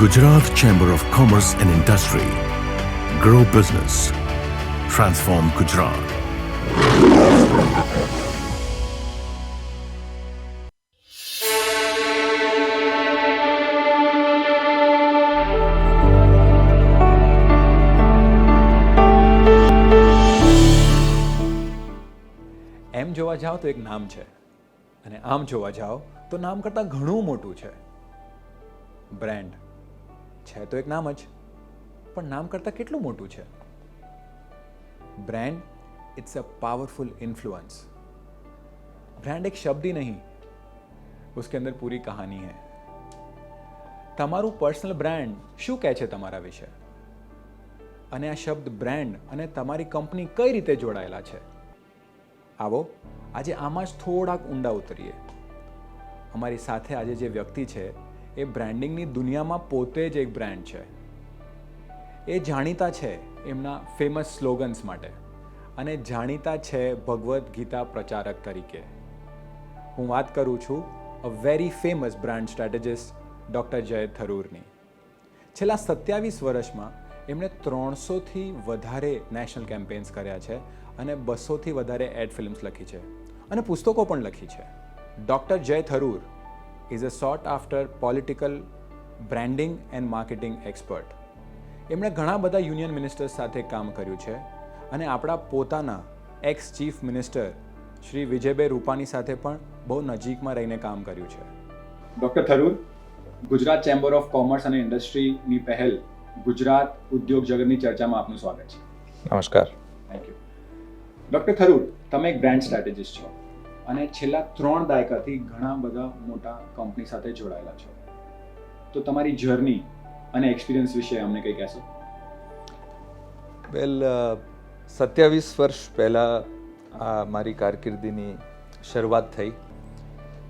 Gujarat Chamber of Commerce and Industry. Grow business. Transform Gujarat. એમ જોવા જાઓ તો એક નામ છે અને આમ જોવા જાઓ તો નામ કરતાં ઘણું મોટું છે. બ્રાન્ડ છે તો એક નામ જ, પણ નામ કરતાં કેટલું મોટું છે. Brand it's a powerful influence. Brand एक शब्द ही नहीं, उसके अंदर पूरी कहानी है. તમારું પર્સનલ બ્રાન્ડ શું કહે છે તમારા વિશે, અને આ શબ્દ બ્રાન્ડ અને તમારી કંપની કઈ રીતે જોડાયેલા છે, આવો આજે આમાં જ થોડાક ઊંડા ઉતરીએ. અમારી સાથે આજે જે વ્યક્તિ છે એ બ્રાન્ડિંગની દુનિયામાં પોતે જ એક બ્રાન્ડ છે. એ જાણીતા છે એમના ફેમસ સ્લોગન્સ માટે અને જાણીતા છે ભગવદ્ ગીતા પ્રચારક તરીકે. હું વાત કરું છું a very famous brand strategist doctor જય થરૂરની. છેલ્લા 27 વર્ષમાં એમણે 300થી વધારે નેશનલ કેમ્પેન્સ કર્યા છે અને 200થી વધારે એડ ફિલ્મ્સ લખી છે અને પુસ્તકો પણ લખી છે. Doctor Jay Tharoor is a sought after political branding and marketing expert. એમણે ઘણા બધા યુનિયન મિનિસ્ટર્સ સાથે કામ કર્યું છે અને આપણા પોતાના x chief minister Shri Vijaybhai Rupani સાથે પણ બહુ નજીકમાં રહીને કામ કર્યું છે. Doctor Tharoor, Gujarat chamber of commerce અને ઇન્ડસ્ટ્રીની પહેલ ગુજરાત ઉદ્યોગ જગતની ચર્ચામાં આપનું સ્વાગત છે. નમસ્કાર. Thank you. ડૉક્ટર થરૂર, તમે એક બ્રાન્ડ સ્ટ્રેટેજિસ્ટ છો અને છેલ્લા 3 દાયકાથી ઘણા બધા મોટા કંપની સાથે જોડાયેલા છો. તો તમારી જર્ની અને એક્સપિરિયન્સ વિશે અમને કંઈ કહેશો? વેલ, 27 વર્ષ પહેલાં આ મારી કારકિર્દીની શરૂઆત થઈ.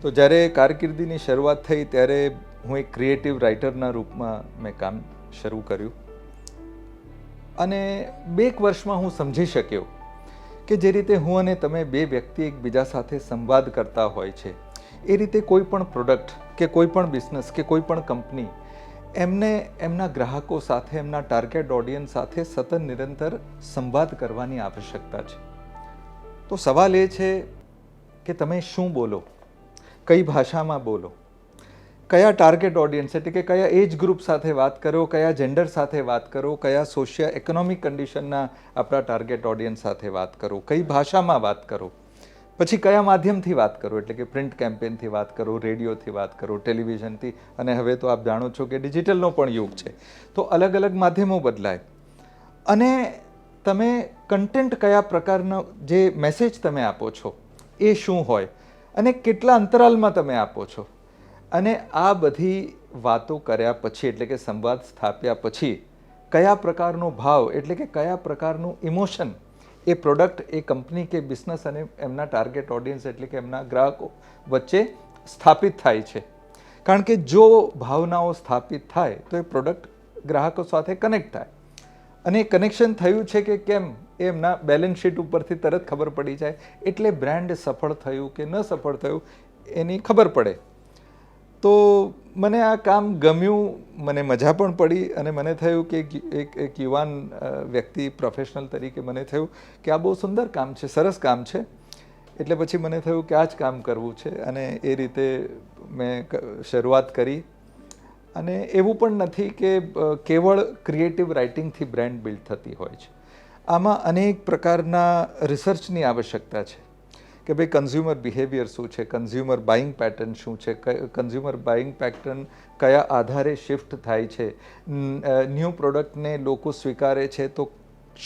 તો જ્યારે કારકિર્દીની શરૂઆત થઈ ત્યારે હું એક ક્રિએટિવ રાઇટરના રૂપમાં મેં કામ શરૂ કર્યું અને 2 વર્ષમાં હું સમજી શક્યો કે જે રીતે હું અને તમે બે વ્યક્તિ એકબીજા સાથે સંવાદ કરતા હોય છે એ રીતે કોઈ પણ પ્રોડક્ટ કે કોઈ પણ બિઝનેસ કે કોઈ પણ કંપની એમને એમના ગ્રાહકો સાથે, એમના ટાર્ગેટ ઓડિયન્સ સાથે સતત નિરંતર સંવાદ કરવાની આવશ્યકતા છે. તો સવાલ એ છે કે તમે શું બોલો, કઈ ભાષામાં બોલો, કયા ટાર્ગેટ ઓડિયન્સ એટલે કે કયા એજ ગ્રુપ સાથે વાત કરો, કયા જેન્ડર સાથે વાત કરો, કયા સોશિયો ઇકોનોમિક કન્ડિશનના આપણા ટાર્ગેટ ઓડિયન્સ સાથે વાત કરો, કઈ ભાષામાં વાત કરો, પછી કયા માધ્યમથી વાત કરો એટલે કે પ્રિન્ટ કેમ્પેનથી વાત કરો, રેડિયોથી વાત કરો, ટેલિવિઝનથી, અને હવે તો આપ જાણો છો કે ડિજિટલનો પણ યુગ છે. તો અલગ અલગ માધ્યમો બદલાય અને તમે કન્ટેન્ટ કયા પ્રકારનો જે મેસેજ તમે આપો છો એ શું હોય અને કેટલા અંતરાલમાં તમે આપો છો, અને આ બધી વાતો કર્યા પછી એટલે કે સંવાદ સ્થાપ્યા પછી કયા પ્રકારનો ભાવ એટલે કે કયા પ્રકારનું ઇમોશન એ પ્રોડક્ટ, એ કંપની કે બિઝનેસ અને એમના ટાર્ગેટ ઓડિયન્સ એટલે કે એમના ગ્રાહકો વચ્ચે સ્થાપિત થાય છે. કારણ કે જો ભાવનાઓ સ્થાપિત થાય તો એ પ્રોડક્ટ ગ્રાહકો સાથે કનેક્ટ થાય, અને એ કનેક્શન થયું છે કે કેમ એ એમના બેલેન્સ શીટ ઉપરથી તરત ખબર પડી જાય. એટલે બ્રાન્ડ સફળ થયું કે ન સફળ થયું એની ખબર પડે. તો મને આ કામ ગમ્યું, મને મજા પણ પડી અને મને થયું કે એક યુવાન વ્યક્તિ પ્રોફેશનલ તરીકે મને થયું કે આ બહુ સુંદર કામ છે, સરસ કામ છે. એટલે પછી મને થયું કે આ જ કામ કરવું છે અને એ રીતે મેં શરૂઆત કરી. અને એવું પણ નથી કે કેવળ ક્રિએટિવ રાઇટિંગથી બ્રાન્ડ બિલ્ડ થતી હોય છે. આમાં અનેક પ્રકારના રિસર્ચની આવશ્યકતા છે કે ભાઈ કન્ઝ્યુમર બિહેવિયર શું છે, કન્ઝ્યુમર બાઇંગ પેટર્ન શું છે, કન્ઝ્યુમર બાઇંગ પેટર્ન કયા આધારે શિફ્ટ થાય છે, ન્યૂ પ્રોડક્ટને લોકો સ્વીકારે છે તો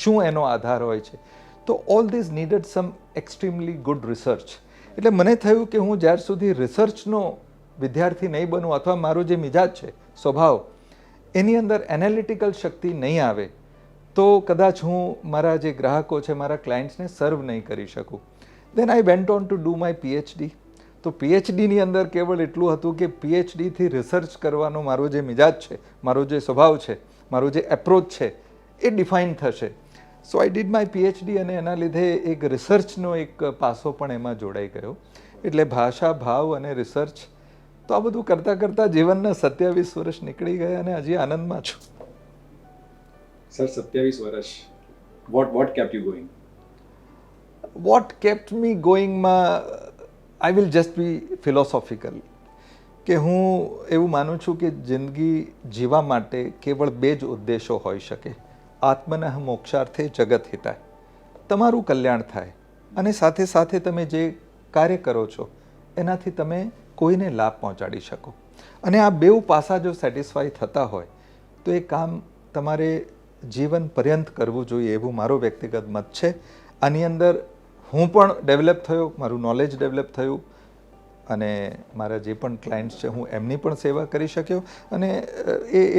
શું એનો આધાર હોય છે. તો all these needed some extremely good research. એટલે મને થયું કે હું જ્યાર સુધી રિસર્ચનો વિદ્યાર્થી નહીં બનું અથવા મારો જે મિજાજ છે, સ્વભાવ, એની અંદર એનાલિટિકલ શક્તિ નહીં આવે તો કદાચ હું મારા જે ગ્રાહકો છે, મારા ક્લાયન્ટ્સને સર્વ નહીં કરી શકું. Then I went on to do my PhD. તો પીએચડીની અંદર કેવળ એટલું હતું કે પીએચડીથી રિસર્ચ કરવાનો મારો જે મિજાજ છે, મારો જે સ્વભાવ છે, મારો જે એપ્રોચ છે એ ડિફાઇન થશે. સો આઈ ડીડ માય પીએચડી અને એના લીધે એક રિસર્ચનો એક પાસો પણ એમાં જોડાઈ ગયો. એટલે ભાષા, ભાવ અને રિસર્ચ તો આ બધું કરતાં કરતાં જીવનના 27 વર્ષ નીકળી ગયા અને હજી આનંદમાં છું. સર 27 વર્ષ, what kept you going? What kept me ગોઈંગમાં I will just be philosophical, કે હું એવું માનું છું કે જિંદગી જીવવા માટે કેવળ 2 જ ઉદ્દેશો હોઈ શકે. આત્મનઃ મોક્ષાર્થે જગત હિતાય, તમારું કલ્યાણ થાય અને સાથે સાથે તમે જે કાર્ય કરો છો એનાથી તમે કોઈને લાભ પહોંચાડી શકો. અને આ 2 પાસા જો સેટિસ્ફાઈ થતા હોય તો એ કામ તમારે જીવન પર્યંત કરવું જોઈએ, એવું મારો વ્યક્તિગત મત છે. આની અંદર હું પણ ડેવલપ થયો, મારું નોલેજ ડેવલપ થયું અને મારા જે પણ ક્લાયન્ટ્સ છે હું એમની પણ સેવા કરી શક્યો અને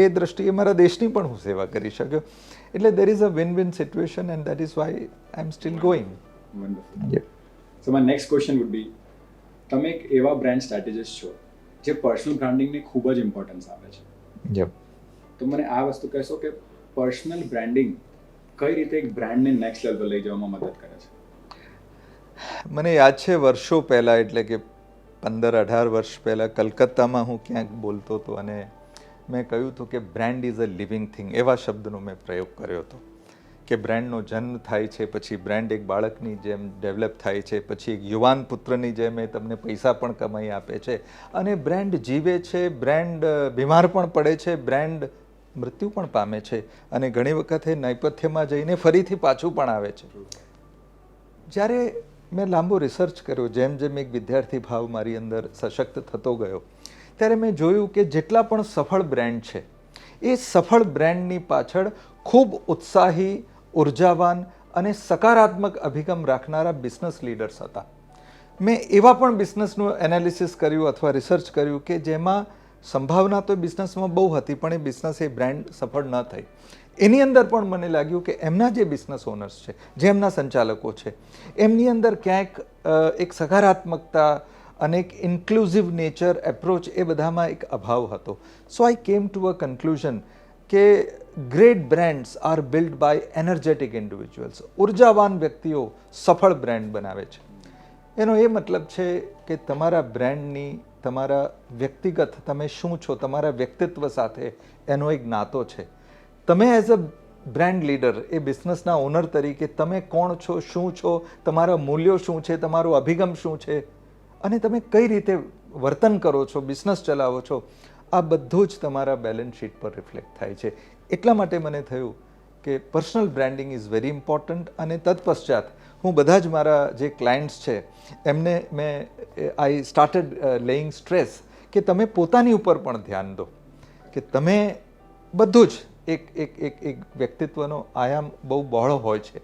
એ દ્રષ્ટિએ મારા દેશની પણ હું સેવા કરી શક્યો. એટલે there is a win win situation and that is why I M steel going. Wonderful. So my next question would be, તમે એક એવા બ્રાન્ડ સ્ટ્રેટેજિસ્ટ છો જે પર્સનલ બ્રાન્ડિંગને ખૂબ જ ઇમ્પોર્ટન્સ આપે છે. યપ. તો મને આ વસ્તુ કહેશો કે પર્સનલ બ્રાન્ડિંગ કઈ રીતે એક બ્રાન્ડને નેક્સ્ટ લેવલ પર લઈ જવામાં મદદ કરે છે? મને યાદ છે વર્ષો પહેલાં, એટલે કે 15-18 વર્ષ પહેલાં કલકત્તામાં હું ક્યાંક બોલતો હતો અને મેં કહ્યું હતું કે brand is a living thing. એવા શબ્દનો મેં પ્રયોગ કર્યો હતો કે બ્રાન્ડનો જન્મ થાય છે, પછી બ્રાન્ડ એક બાળકની જેમ ડેવલપ થાય છે, પછી એક યુવાન પુત્રની જેમ એ તમને પૈસા પણ કમાઈ આપે છે અને બ્રાન્ડ જીવે છે, બ્રાન્ડ બીમાર પણ પડે છે, બ્રાન્ડ મૃત્યુ પણ પામે છે અને ઘણી વખતે નૈપથ્યમાં જઈને ફરીથી પાછું પણ આવે છે. જ્યારે મેં લાંબો રિસર્ચ કર્યો, જેમ જેમ એક વિદ્યાર્થી ભાવ મારી અંદર સશક્ત થતો ગયો, ત્યારે મેં જોયું કે જેટલા પણ સફળ બ્રાન્ડ છે એ સફળ બ્રાન્ડની પાછળ ખૂબ ઉત્સાહી, ઉર્જાવાન અને સકારાત્મક અભિગમ રાખનારા બિઝનેસ લીડર્સ હતા. મેં એવા પણ બિઝનેસનું એનાલિસિસ કર્યું અથવા રિસર્ચ કર્યું કે જેમાં સંભાવના તો બિઝનેસમાં બહુ હતી પણ એ બિઝનેસ એ બ્રાન્ડ સફળ ન થઈ. એની અંદર પણ મને લાગ્યું કે એમના જે બિઝનેસ ઓનર્સ છે, જે એમના સંચાલકો છે, એમની અંદર ક્યાંક એક સકારાત્મકતા અને એક ઇન્ક્લુઝિવ નેચર એપ્રોચ એ બધામાં એક અભાવ હતો. So I came to a conclusion કે great brands are build by energetic individuals. ઉર્જાવાન વ્યક્તિઓ સફળ બ્રાન્ડ બનાવે છે. એનો એ મતલબ છે કે તમારા બ્રાન્ડની તમારા વ્યક્તિગત તમે શું છો, તમારા વ્યક્તિત્વ સાથે એનો એક નાતો છે. તમે એઝ અ બ્રાન્ડ લીડર, એ બિઝનેસના ઓનર તરીકે તમે કોણ છો, શું છો, તમારા મૂલ્યો શું છે, તમારો અભિગમ શું છે અને તમે કઈ રીતે વર્તન કરો છો, બિઝનેસ ચલાવો છો, આ બધું જ તમારા બેલેન્સ શીટ પર રિફ્લેક્ટ થાય છે. એટલા માટે મને થયું કે personal branding is very important અને તત્પશ્ચાત હું બધા જ મારા જે ક્લાયન્ટ્સ છે એમને મેં આઈ સ્ટાર્ટેડ લેઇંગ સ્ટ્રેસ કે તમે પોતાની ઉપર પણ ધ્યાન દો, કે તમે બધું જ એક વ્યક્તિત્વનો આયામ બહુ બહોળો હોય છે.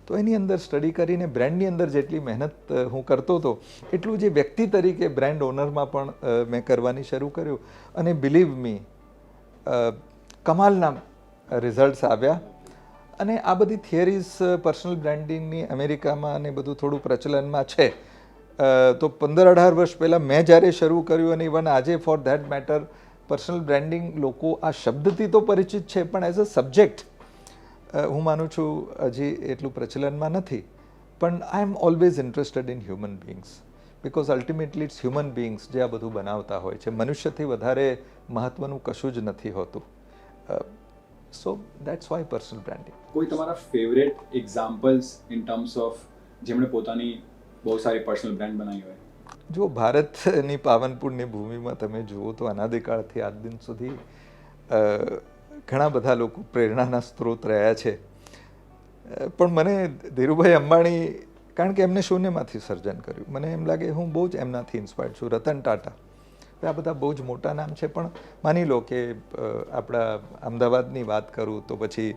તો એની અંદર સ્ટડી કરીને બ્રાન્ડની અંદર જેટલી મહેનત હું કરતો હતો એટલું જે વ્યક્તિ તરીકે બ્રાન્ડ ઓનરમાં પણ મેં કરવાની શરૂ કર્યું અને બિલીવ મી કમાલના રિઝલ્ટ્સ આવ્યા. અને આ બધી થિયરીઝ પર્સનલ બ્રાન્ડિંગની અમેરિકામાં અને બધું થોડું પ્રચલનમાં છે. તો 15-18 વર્ષ પહેલાં મેં જ્યારે શરૂ કર્યું અને ઇવન આજે for that matter personal branding લોકો આ શબ્દથી તો પરિચિત છે પણ એઝ અ સબ્જેક્ટ હું માનું છું હજી એટલું પ્રચલનમાં નથી. પણ I am always interested in human beings because ultimately it's human beings જે આ બધું બનાવતા હોય છે. મનુષ્યથી વધારે મહત્વનું કશું જ નથી હોતું. સો દેટ્સ વાય પર્સનલ બ્રાન્ડિંગ. કોઈ તમારા favourite examples in terms of જેમણે પોતાની બહુ સારી પર્સનલ બ્રાન્ડ બનાવી હોય? જો ભારતની પાવનપુરની ભૂમિમાં તમે જુઓ તો અનાદિકાળથી આજ દિન સુધી ઘણા બધા લોકો પ્રેરણાના સ્ત્રોત રહ્યા છે. પણ મને ધીરુભાઈ અંબાણી, કારણ કે એમને શૂન્યમાંથી સર્જન કર્યું, મને એમ લાગે હું બહુ જ એમનાથી ઇન્સ્પાયર્ડ છું. રતન ટાટા, આ બધા બહુ જ મોટા નામ છે પણ માની લો કે આપણા અમદાવાદની વાત કરું તો પછી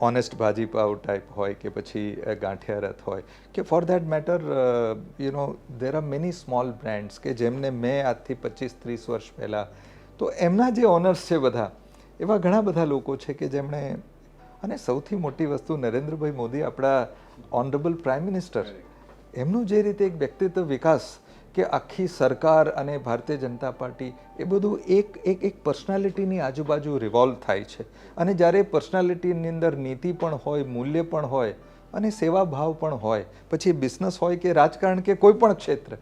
ઓનેસ્ટ ભાજીપાવ ટાઈપ હોય કે પછી ગાંઠિયા રથ હોય કે for that matter you know there are many small brands કે જેમને મેં આજથી 25-30 વર્ષ પહેલાં, તો એમના જે ઓનર્સ છે બધા એવા ઘણા બધા લોકો છે કે જેમણે, અને સૌથી મોટી વસ્તુ નરેન્દ્રભાઈ મોદી આપણા ઓનરેબલ પ્રાઇમ મિનિસ્ટર, એમનું જે રીતે એક વ્યક્તિત્વ વિકાસ કે આખી સરકાર અને ભારતીય જનતા પાર્ટી એ બધું એક પર્સનાલિટીની આજુબાજુ રિવોલ્વ થાય છે. અને જ્યારે પર્સનાલિટીની અંદર નીતિ પણ હોય, મૂલ્ય પણ હોય અને સેવાભાવ પણ હોય, પછી બિઝનેસ હોય કે રાજકારણ કે કોઈ પણ ક્ષેત્ર,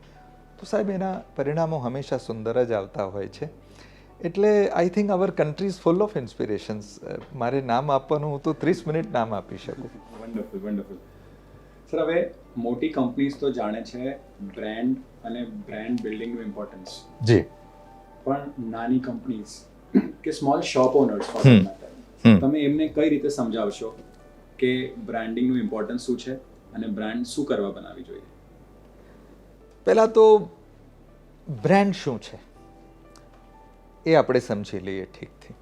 તો સાહેબ એના પરિણામો હંમેશા સુંદર જ આવતા હોય છે. એટલે I think our country is full of ઇન્સ્પિરેશન્સ. મારે નામ આપવાનું હું તો 30 મિનિટ નામ આપી શકું. Wonderful wonderful. સર, હવે મોટી કંપનીઝ તો જાણે છે બ્રાન્ડ અને બ્રાન્ડ બિલ્ડિંગનું ઇમ્પોર્ટન્સ, જી, પણ નાની કંપનીઝ કે small shop owners for matter, તમે એમને કઈ રીતે સમજાવશો કે બ્રાન્ડિંગનું ઇમ્પોર્ટન્સ શું છે અને બ્રાન્ડ શું કરવા બનાવવી જોઈએ? પહેલાં તો બ્રાન્ડ શું છે એ આપણે સમજી લઈએ ઠીકથી.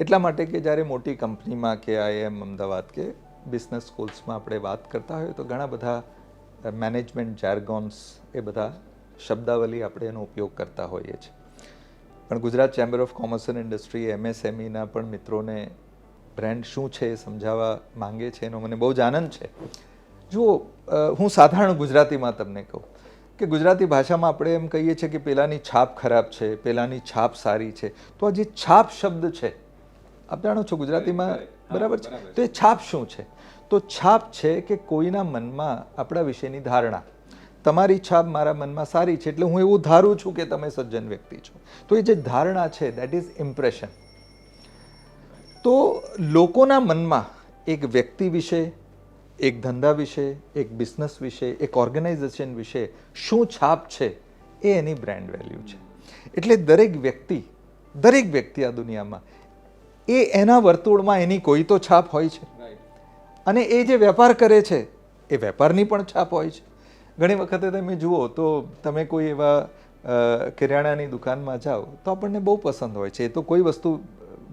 એટલા માટે કે જ્યારે મોટી કંપનીમાં કે IIM અમદાવાદ કે બિઝનેસ સ્કૂલ્સમાં આપણે વાત કરતા હોઈએ તો ઘણા બધા મેનેજમેન્ટ જાર્ગોન્સ, એ બધા શબ્દાવલી આપણે એનો ઉપયોગ કરતા હોઈએ છીએ. પણ Gujarat chamber of commerce and industry MSMEના પણ મિત્રોને બ્રાન્ડ શું છે એ સમજાવવા માંગે છે, એનો મને બહુ જ આનંદ છે. જુઓ, હું સાધારણ ગુજરાતીમાં તમને કહું કે ગુજરાતી ભાષામાં આપણે એમ કહીએ છીએ કે પેલાની છાપ ખરાબ છે, પેલાની છાપ સારી છે. તો આ જે છાપ શબ્દ છે, આપ જાણો છો ગુજરાતીમાં, બરાબર છે? તો એ છાપ શું છે? તો છાપ છે કે કોઈના મનમાં આપણા વિશેની ધારણા. તમારી છાપ મારા મનમાં સારી છે એટલે હું એવું ધારું છું કે તમે સજ્જન વ્યક્તિ છો. તો એ જે ધારણા છે, દેટ ઇઝ ઇમ્પ્રેશન. તો લોકોના મનમાં એક વ્યક્તિ વિશે, એક ધંધા વિશે, એક બિઝનેસ વિશે, એક ઓર્ગેનાઇઝેશન વિશે શું છાપ છે એ એની બ્રાન્ડ વેલ્યુ છે. એટલે દરેક વ્યક્તિ આ દુનિયામાં એ એના વર્તુળમાં એની કોઈ તો છાપ હોય છે. અને એ જે વેપાર કરે છે એ વેપારની પણ છાપ હોય છે. ઘણી વખતે તમે જુઓ તો તમે કોઈ એવા કિરાણાની દુકાનમાં જાઓ તો આપણને બહુ પસંદ હોય છે. એ તો કોઈ વસ્તુ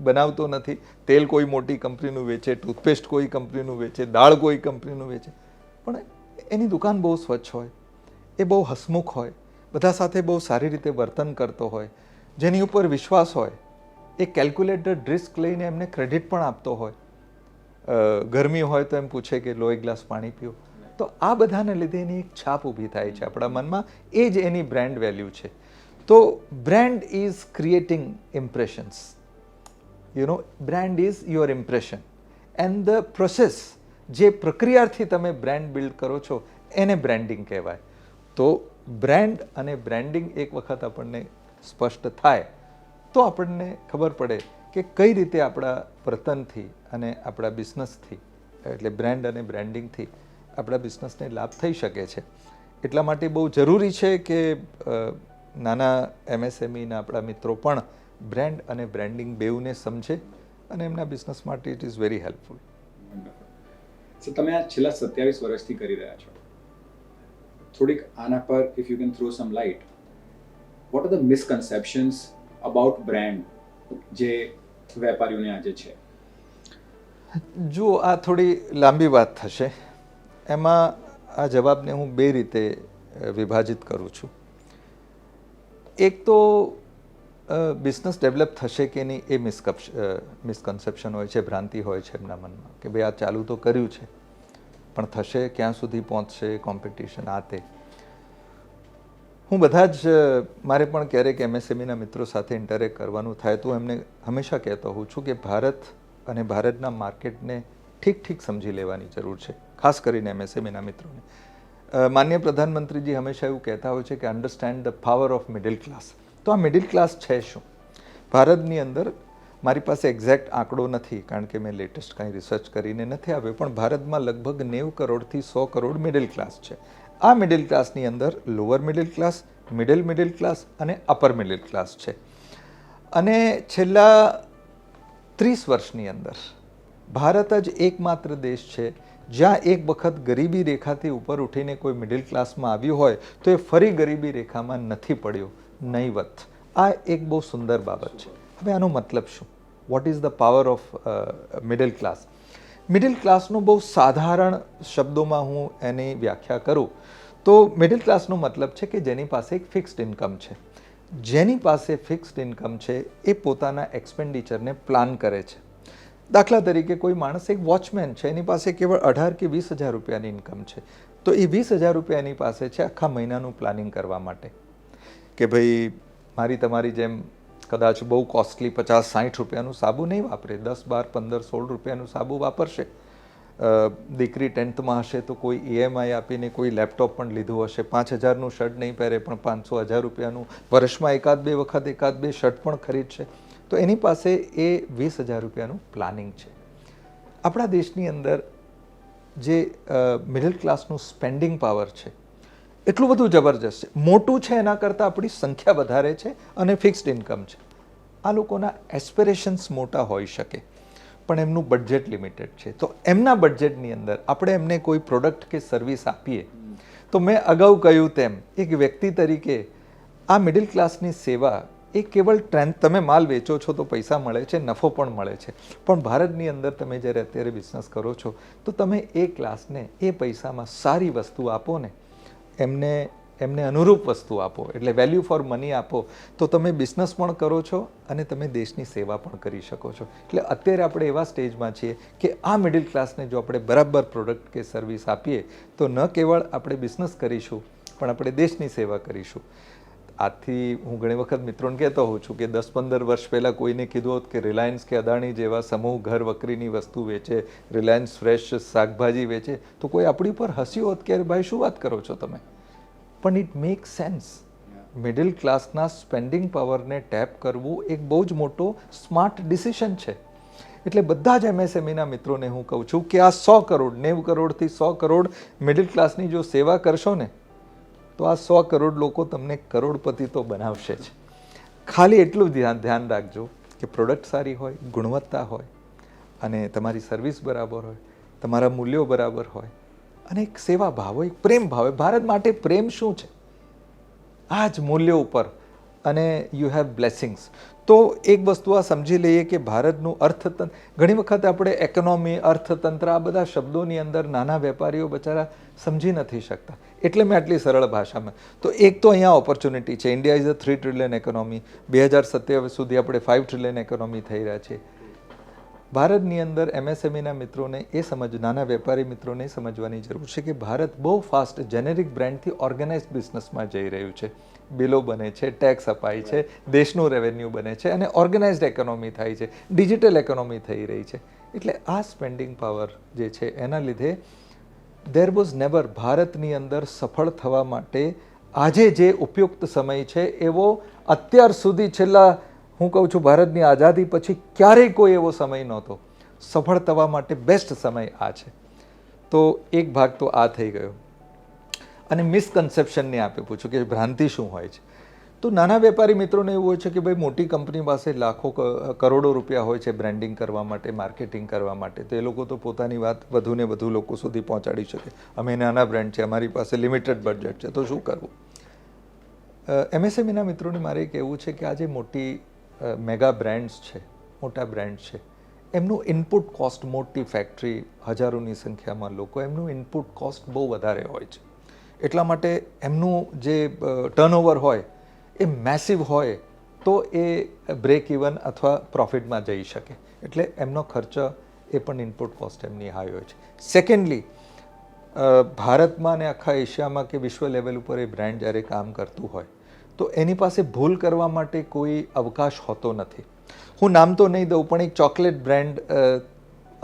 બનાવતો નથી. તેલ કોઈ મોટી કંપનીનું વેચે, ટૂથપેસ્ટ કોઈ કંપનીનું વેચે, દાળ કોઈ કંપનીનું વેચે, પણ એની દુકાન બહુ સ્વચ્છ હોય, એ બહુ હસમુખ હોય, બધા સાથે બહુ સારી રીતે વર્તન કરતો હોય, જેની ઉપર વિશ્વાસ હોય, એ કેલ્ક્યુલેટેડ રિસ્ક લઈને એમને ક્રેડિટ પણ આપતો હોય. ગરમી હોય તો એમ પૂછે કે લો એક ગ્લાસ પાણી પીઓ. તો આ બધાને લીધે એની એક છાપ ઊભી થાય છે આપણા મનમાં. એ જ એની બ્રાન્ડ વેલ્યુ છે. તો brand is creating impressions. Brand is your impression and the process, જે પ્રક્રિયાથી તમે બ્રાન્ડ બિલ્ડ કરો છો એને બ્રાન્ડિંગ કહેવાય. તો બ્રાન્ડ અને બ્રાન્ડિંગ એક વખત આપણને સ્પષ્ટ થાય તો આપણને ખબર પડે કે કઈ રીતે આપણા વર્તનથી અને આપણા બિઝનેસથી, એટલે બ્રાન્ડ અને બ્રાન્ડિંગથી આપણા બિઝનેસને લાભ થઈ શકે છે. એટલા માટે બહુ જરૂરી છે કે નાના MSMEના આપણા મિત્રો પણ બ્રાન્ડ અને બ્રાન્ડિંગ બેઉને સમજે અને એમના બિઝનેસ માટે ઇટ ઇઝ વેરી હેલ્પફુલ. સો તમે આ છેલ્લા 27 વર્ષથી કરી રહ્યા છો. થોડીક આના પર if you can throw some light, what are the misconceptions about brand જે વેપારીઓને આજે છે? જુઓ, આ થોડી લાંબી વાત થશે. એમાં આ જવાબને હું બે રીતે વિભાજિત કરું છું. એક તો બિઝનેસ ડેવલપ થશે કે નહીં એ મિસકન્સેપ્શન હોય છે, ભ્રાંતિ હોય છે એમના મનમાં કે ભાઈ આ ચાલુ તો કર્યું છે પણ થશે ક્યાં સુધી પહોંચશે, કોમ્પિટિશન આ તે. હું બધા જ મારે પણ ક્યારેક MSMEના મિત્રો સાથે ઇન્ટરેક્ટ કરવાનું થાય તો એમને હંમેશા કહેતો હોઉં છું કે ભારત અને ભારતના માર્કેટને ઠીક સમજી લેવાની જરૂર છે, ખાસ કરીને MSMEના મિત્રોને. માનનીય પ્રધાનમંત્રીજી હંમેશા એવું કહેતા હોય છે કે understand the power of middle class. તો આ મિડલ ક્લાસ છે શું? ભારતની અંદર મારી પાસે એક્ઝેક્ટ આંકડો નથી કારણ કે મેં લેટેસ્ટ કાંઈ રિસર્ચ કરીને નથી આવ્યો, પણ ભારતમાં લગભગ 90 કરોડથી 100 કરોડ મિડલ ક્લાસ છે. આ મિડલ ક્લાસની અંદર lower middle class, middle class અને અપર મિડલ ક્લાસ છે. અને છેલ્લા 30 વર્ષની અંદર ભારત જ એકમાત્ર દેશ છે જ્યાં એક વખત ગરીબી રેખાથી ઉપર ઉઠીને કોઈ મિડલ ક્લાસમાં આવ્યું હોય તો એ ફરી ગરીબી રેખામાં નથી પડ્યો, નહીવત. આ એક બહુ સુંદર બાબત છે. હવે આનો મતલબ શું? What is the power of middle class? Middle ક્લાસનો બહુ સાધારણ શબ્દોમાં હું એની વ્યાખ્યા કરું તો મિડલ ક્લાસનો મતલબ છે કે જેની પાસે એક ફિક્સ્ડ ઇન્કમ છે. જેની પાસે ફિક્સ્ડ ઇન્કમ છે એ પોતાના એક્સપેન્ડિચરને પ્લાન કરે છે. દાખલા તરીકે કોઈ માણસ એક વોચમેન છે, એની પાસે કેવળ 18 કે 20,000 રૂપિયાની ઇન્કમ છે, તો એ 20,000 રૂપિયા એની પાસે છે આખા મહિનાનું પ્લાનિંગ કરવા માટે કે ભાઈ મારી તમારી જેમ કદાચ બહુ કોસ્ટલી 50-60 રૂપિયાનું સાબુ નહીં વાપરે, 10, 12, 15, 16 રૂપિયાનું સાબુ વાપરશે. દીકરી 10th હશે તો કોઈ EMI આપીને કોઈ લેપટોપ પણ લીધું હશે, 5,000નું શર્ટ નહીં પહેરે પણ 500-1000 રૂપિયાનું વર્ષમાં એકાદ બે શર્ટ પણ ખરીદશે, તો એની પાસે એ 20,000 રૂપિયાનું પ્લાનિંગ છે. આપણા દેશની અંદર જે મિડલ ક્લાસનું સ્પેન્ડિંગ પાવર છે એટલું બધું જબરજસ્ત છે, મોટું છે એના કરતાં આપણી સંખ્યા વધારે છે અને ફિક્સ્ડ ઇન્કમ છે. આ લોકોના એસ્પિરેશન્સ મોટા હોઈ શકે પણ એમનું બજેટ લિમિટેડ છે. તો એમના બજેટની અંદર આપણે એમને કોઈ પ્રોડક્ટ કે સર્વિસ આપીએ તો મેં અગાઉ કહ્યું તેમ એક વ્યક્તિ તરીકે આ મિડલ ક્લાસની સેવા એ કેવળ તમે માલ વેચો છો તો પૈસા મળે છે, નફો પણ મળે છે, પણ ભારતની અંદર તમે જ્યારે અત્યારે બિઝનેસ કરો છો તો તમે એ ક્લાસને એ પૈસામાં સારી વસ્તુ આપો ને, એમને અનુરૂપ વસ્તુ આપો, એટલે વેલ્યુ ફોર મની આપો, તો તમે બિઝનેસ પણ કરો છો અને તમે દેશની સેવા પણ કરી શકો છો. એટલે અત્યારે આપણે એવા સ્ટેજમાં છીએ કે આ મિડલ ક્લાસને જો આપણે બરાબર પ્રોડક્ટ કે સર્વિસ આપીએ તો ન કેવળ આપણે બિઝનેસ કરીશું પણ આપણે દેશની સેવા કરીશું. આથી હું ઘણી વખત મિત્રોને કહેતો હોઉં છું કે 10-15 વર્ષ પહેલાં કોઈને કીધું હોત કે રિલાયન્સ કે અદાણી જેવા સમૂહ ઘર વકરીની વસ્તુ વેચે, રિલાયન્સ ફ્રેશ શાકભાજી વેચે, તો કોઈ આપણી પર હસ્યું હોત કે ભાઈ શું વાત કરો છો તમે. પણ ઇટ મેક સેન્સ. મિડલ ક્લાસના સ્પેન્ડિંગ પાવરને ટેપ કરવું એક બહુ જ મોટો સ્માર્ટ ડિસિઝન છે. એટલે બધા જ MSMEના મિત્રોને હું કહું છું કે આ 100 કરોડ 90 કરોડથી 100 કરોડ મિડલ ક્લાસની જો સેવા કરશો ને તો આ 100 કરોડ લોકો તમને કરોડપતિ તો બનાવશે જ. ખાલી એટલું ધ્યાન રાખજો કે પ્રોડક્ટ સારી હોય, ગુણવત્તા હોય અને તમારી સર્વિસ બરાબર હોય, તમારા મૂલ્યો બરાબર હોય અને એક સેવા ભાવ હોય, એક પ્રેમ ભાવ હોય. ભારત માટે પ્રેમ શું છે? આ જ મૂલ્યો ઉપર અને યુ હેવ બ્લેસિંગ્સ. તો એક વસ્તુ આ સમજી લઈએ કે ભારતનું અર્થતંત્ર, ઘણી વખત આપણે ઇકોનોમી, અર્થતંત્ર આ બધા શબ્દોની અંદર નાના વેપારીઓ બચારા સમજી નથી શકતા, એટલે મેં આટલી સરળ ભાષામાં. તો એક તો અહીંયા ઓપોર્ચ્યુનિટી છે. India is a 3 trillion economy. 2027 સુધી આપણે 5 ટ્રિલિયન ઇકોનોમી થઈ રહ્યા છે. ભારતની અંદર MSMEના મિત્રોને નાના વેપારી મિત્રોને સમજવાની જરૂર છે કે ભારત બહુ ફાસ્ટ જેનેરિક બ્રાન્ડથી ઓર્ગેનાઇઝડ બિઝનેસમાં જઈ રહ્યું છે. બિલો બને છે, ટેક્સ અપાય છે, દેશનું રેવન્યુ બને છે અને ઓર્ગેનાઇઝડ ઇકોનોમી થાય છે, ડિજિટલ ઇકોનોમી થઈ રહી છે. એટલે આ સ્પેન્ડિંગ પાવર જે છે એના લીધે દેર વોઝ નેવર ભારતની અંદર સફળ થવા માટે આજે જે ઉપયુક્ત સમય છે એવો અત્યાર સુધી છેલ્લા હું કહું છું ભારતની આઝાદી પછી ક્યારેય કોઈ એવો સમય નહોતો. સફળ થવા માટે બેસ્ટ સમય આ છે. તો એક ભાગ તો આ થઈ ગયો. અને મિસકન્સેપ્શનને આપે પૂછું કે ભ્રાંતિ શું હોય છે. તો નાના વેપારી મિત્રોને એવું હોય છે કે ભાઈ મોટી કંપની પાસે લાખો કરોડો રૂપિયા હોય છે બ્રાન્ડિંગ કરવા માટે, માર્કેટિંગ કરવા માટે, તો એ લોકો તો પોતાની વાત વધુને વધુ લોકો સુધી પહોંચાડી શકે. અમે નાના બ્રાન્ડ છે, અમારી પાસે લિમિટેડ બજેટ છે, તો શું કરવું. MSMEના મિત્રોને મારે કહેવું છે કે આ જે મોટી મેગા બ્રાન્ડ્સ છે, મોટા બ્રાન્ડ છે, એમનું ઇનપુટ કોસ્ટ, મોટી ફેક્ટરી, હજારોની સંખ્યામાં લોકો, એમનું ઇનપુટ કોસ્ટ બહુ વધારે હોય છે. એટલા માટે એમનું જે ટર્નઓવર હોય એ મેસિવ હોય તો એ બ્રેક ઇવન અથવા પ્રોફિટમાં જઈ શકે. એટલે એમનો ખર્ચ એ પણ ઇનપુટ કોસ્ટ એમની હાઈ હોય છે. સેકન્ડલી, ભારતમાં ને આખા એશિયામાં કે વિશ્વ લેવલ ઉપર એ બ્રાન્ડ જ્યારે કામ કરતું હોય તો એની પાસે ભૂલ કરવા માટે કોઈ અવકાશ હોતો નથી. હું નામ તો નહીં દઉં પણ એક ચોકલેટ બ્રાન્ડ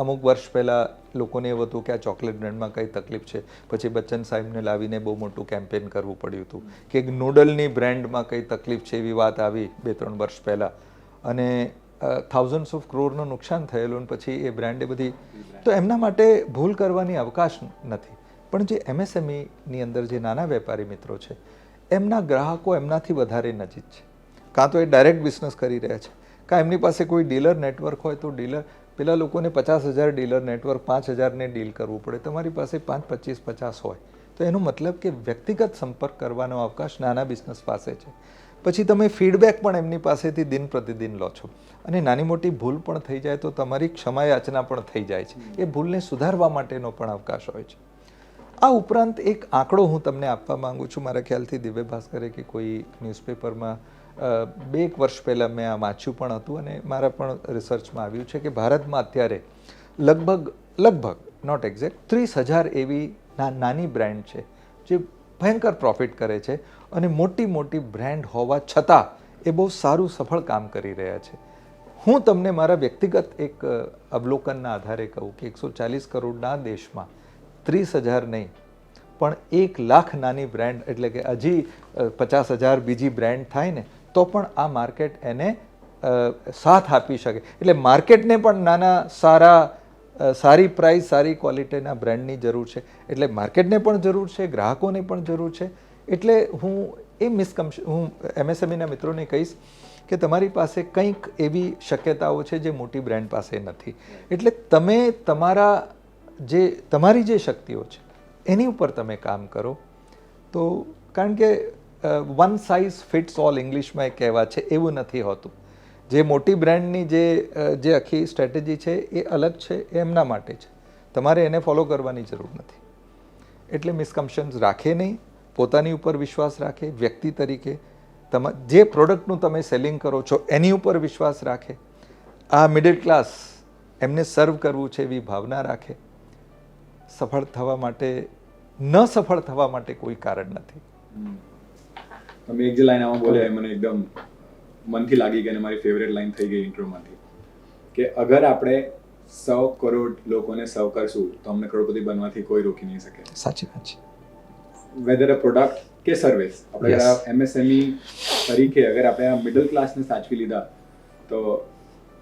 અમુક વર્ષ પહેલાં લોકોને એવું હતું કે આ ચોકલેટ બ્રાન્ડમાં કઈ તકલીફ છે, પછી બચ્ચન સાહેબને લાવીને બહુ મોટું કેમ્પેન કરવું પડ્યું હતું કે નૂડલની બ્રાન્ડમાં કઈ તકલીફ છે એવી વાત આવી 2-3 વર્ષ પહેલાં અને થાઉઝન્ડ્સ ઓફ ક્રોરનું નુકસાન થયેલું અને પછી એ બ્રાન્ડે બધી. તો એમના માટે ભૂલ કરવાની અવકાશ નથી. પણ જે MSMEની અંદર જે નાના વેપારી મિત્રો છે એમના ગ્રાહકો એમનાથી વધારે નજીક છે. કાં તો એ ડાયરેક્ટ બિઝનેસ કરી રહ્યા છે, કાં એમની પાસે કોઈ ડીલર નેટવર્ક હોય તો ડીલર, પેલા લોકોને 50,000 ડીલર નેટવર્ક, 5,000ને ડીલ કરવું પડે, તમારી પાસે 5, 25, 50 હોય તો એનો મતલબ કે વ્યક્તિગત સંપર્ક કરવાનો અવકાશ નાના બિઝનેસ પાસે છે. પછી તમે ફીડબેક પણ એમની પાસેથી દિન પ્રતિદિન લો છો અને નાની મોટી ભૂલ પણ થઈ જાય તો તમારી ક્ષમાયાચના પણ થઈ જાય છે. એ ભૂલને સુધારવા માટેનો પણ અવકાશ હોય છે. આ ઉપરાંત એક આંકડો હું તમને આપવા માંગુ છું. મારા ખ્યાલથી દિવ્ય ભાસ્કરે કે કોઈ ન્યૂઝપેપરમાં 2 વર્ષ પહેલાં મેં આ વાંચ્યું પણ હતું અને મારા પણ રિસર્ચમાં આવ્યું છે કે ભારતમાં અત્યારે લગભગ નોટ એક્ઝેક્ટ 30,000 એવી નાની બ્રાન્ડ છે જે ભયંકર પ્રોફિટ કરે છે અને મોટી મોટી બ્રાન્ડ હોવા છતાં એ બહુ સારું સફળ કામ કરી રહ્યા છે. હું તમને મારા વ્યક્તિગત એક અવલોકનના આધારે કહું કે 140 કરોડના દેશમાં 30,000 નહીં પણ 1 લાખ નાની બ્રાન્ડ, એટલે કે હજી 50,000 બીજી બ્રાન્ડ થાય ને તો પણ આ માર્કેટ એને સાથ આપી શકે. એટલે માર્કેટને પણ નાના સારી પ્રાઇસ, સારી ક્વોલિટીના બ્રાન્ડની જરૂર છે. એટલે માર્કેટને પણ જરૂર છે, ગ્રાહકોને પણ જરૂર છે. એટલે હું MSMEના મિત્રોને કહીશ કે તમારી પાસે કંઈક એવી શક્યતાઓ છે જે મોટી બ્રાન્ડ પાસે નથી. એટલે તમે તમારી જે શક્તિઓ છે એની ઉપર તમે કામ કરો. તો કારણ કે વન સાઇઝ ફિટ્સ ઓલ ઇંગ્લિશમાં એક કહેવાત છે, એવું નથી હોતું. જે મોટી બ્રાન્ડની જે આખી સ્ટ્રેટેજી છે એ અલગ છે, એ એમના માટે છે. તમારે એને ફોલો કરવાની જરૂર નથી. એટલે મિસકન્સેપ્શન્સ રાખે નહીં, પોતાની ઉપર વિશ્વાસ રાખે, વ્યક્તિ તરીકે જે પ્રોડક્ટનું તમે સેલિંગ કરો છો એની ઉપર વિશ્વાસ રાખે, આ મિડલ ક્લાસ એમને સર્વ કરવું છે એવી ભાવના રાખે. સફળ થવા માટે કોઈ કારણ નથી. તમે એક જે લાઈન આમાં બોલ્યા મને એકદમ મનથી લાગી ગઈ અને મારી ફેવરેટ લાઈન થઈ ગઈ ઇન્ટ્રોમાંથી, કે અગર આપણે 100 કરોડ લોકોને સર્વ કરશું તો અમને કરોડપતિ બનવાથી કોઈ રોકી નહીં શકે. સાચી વાત છે. વેધર અ પ્રોડક્ટ કે સર્વિસ, આપણે MSME તરીકે અગર આપણે આ મિડલ ક્લાસને સાચવી લીધા તો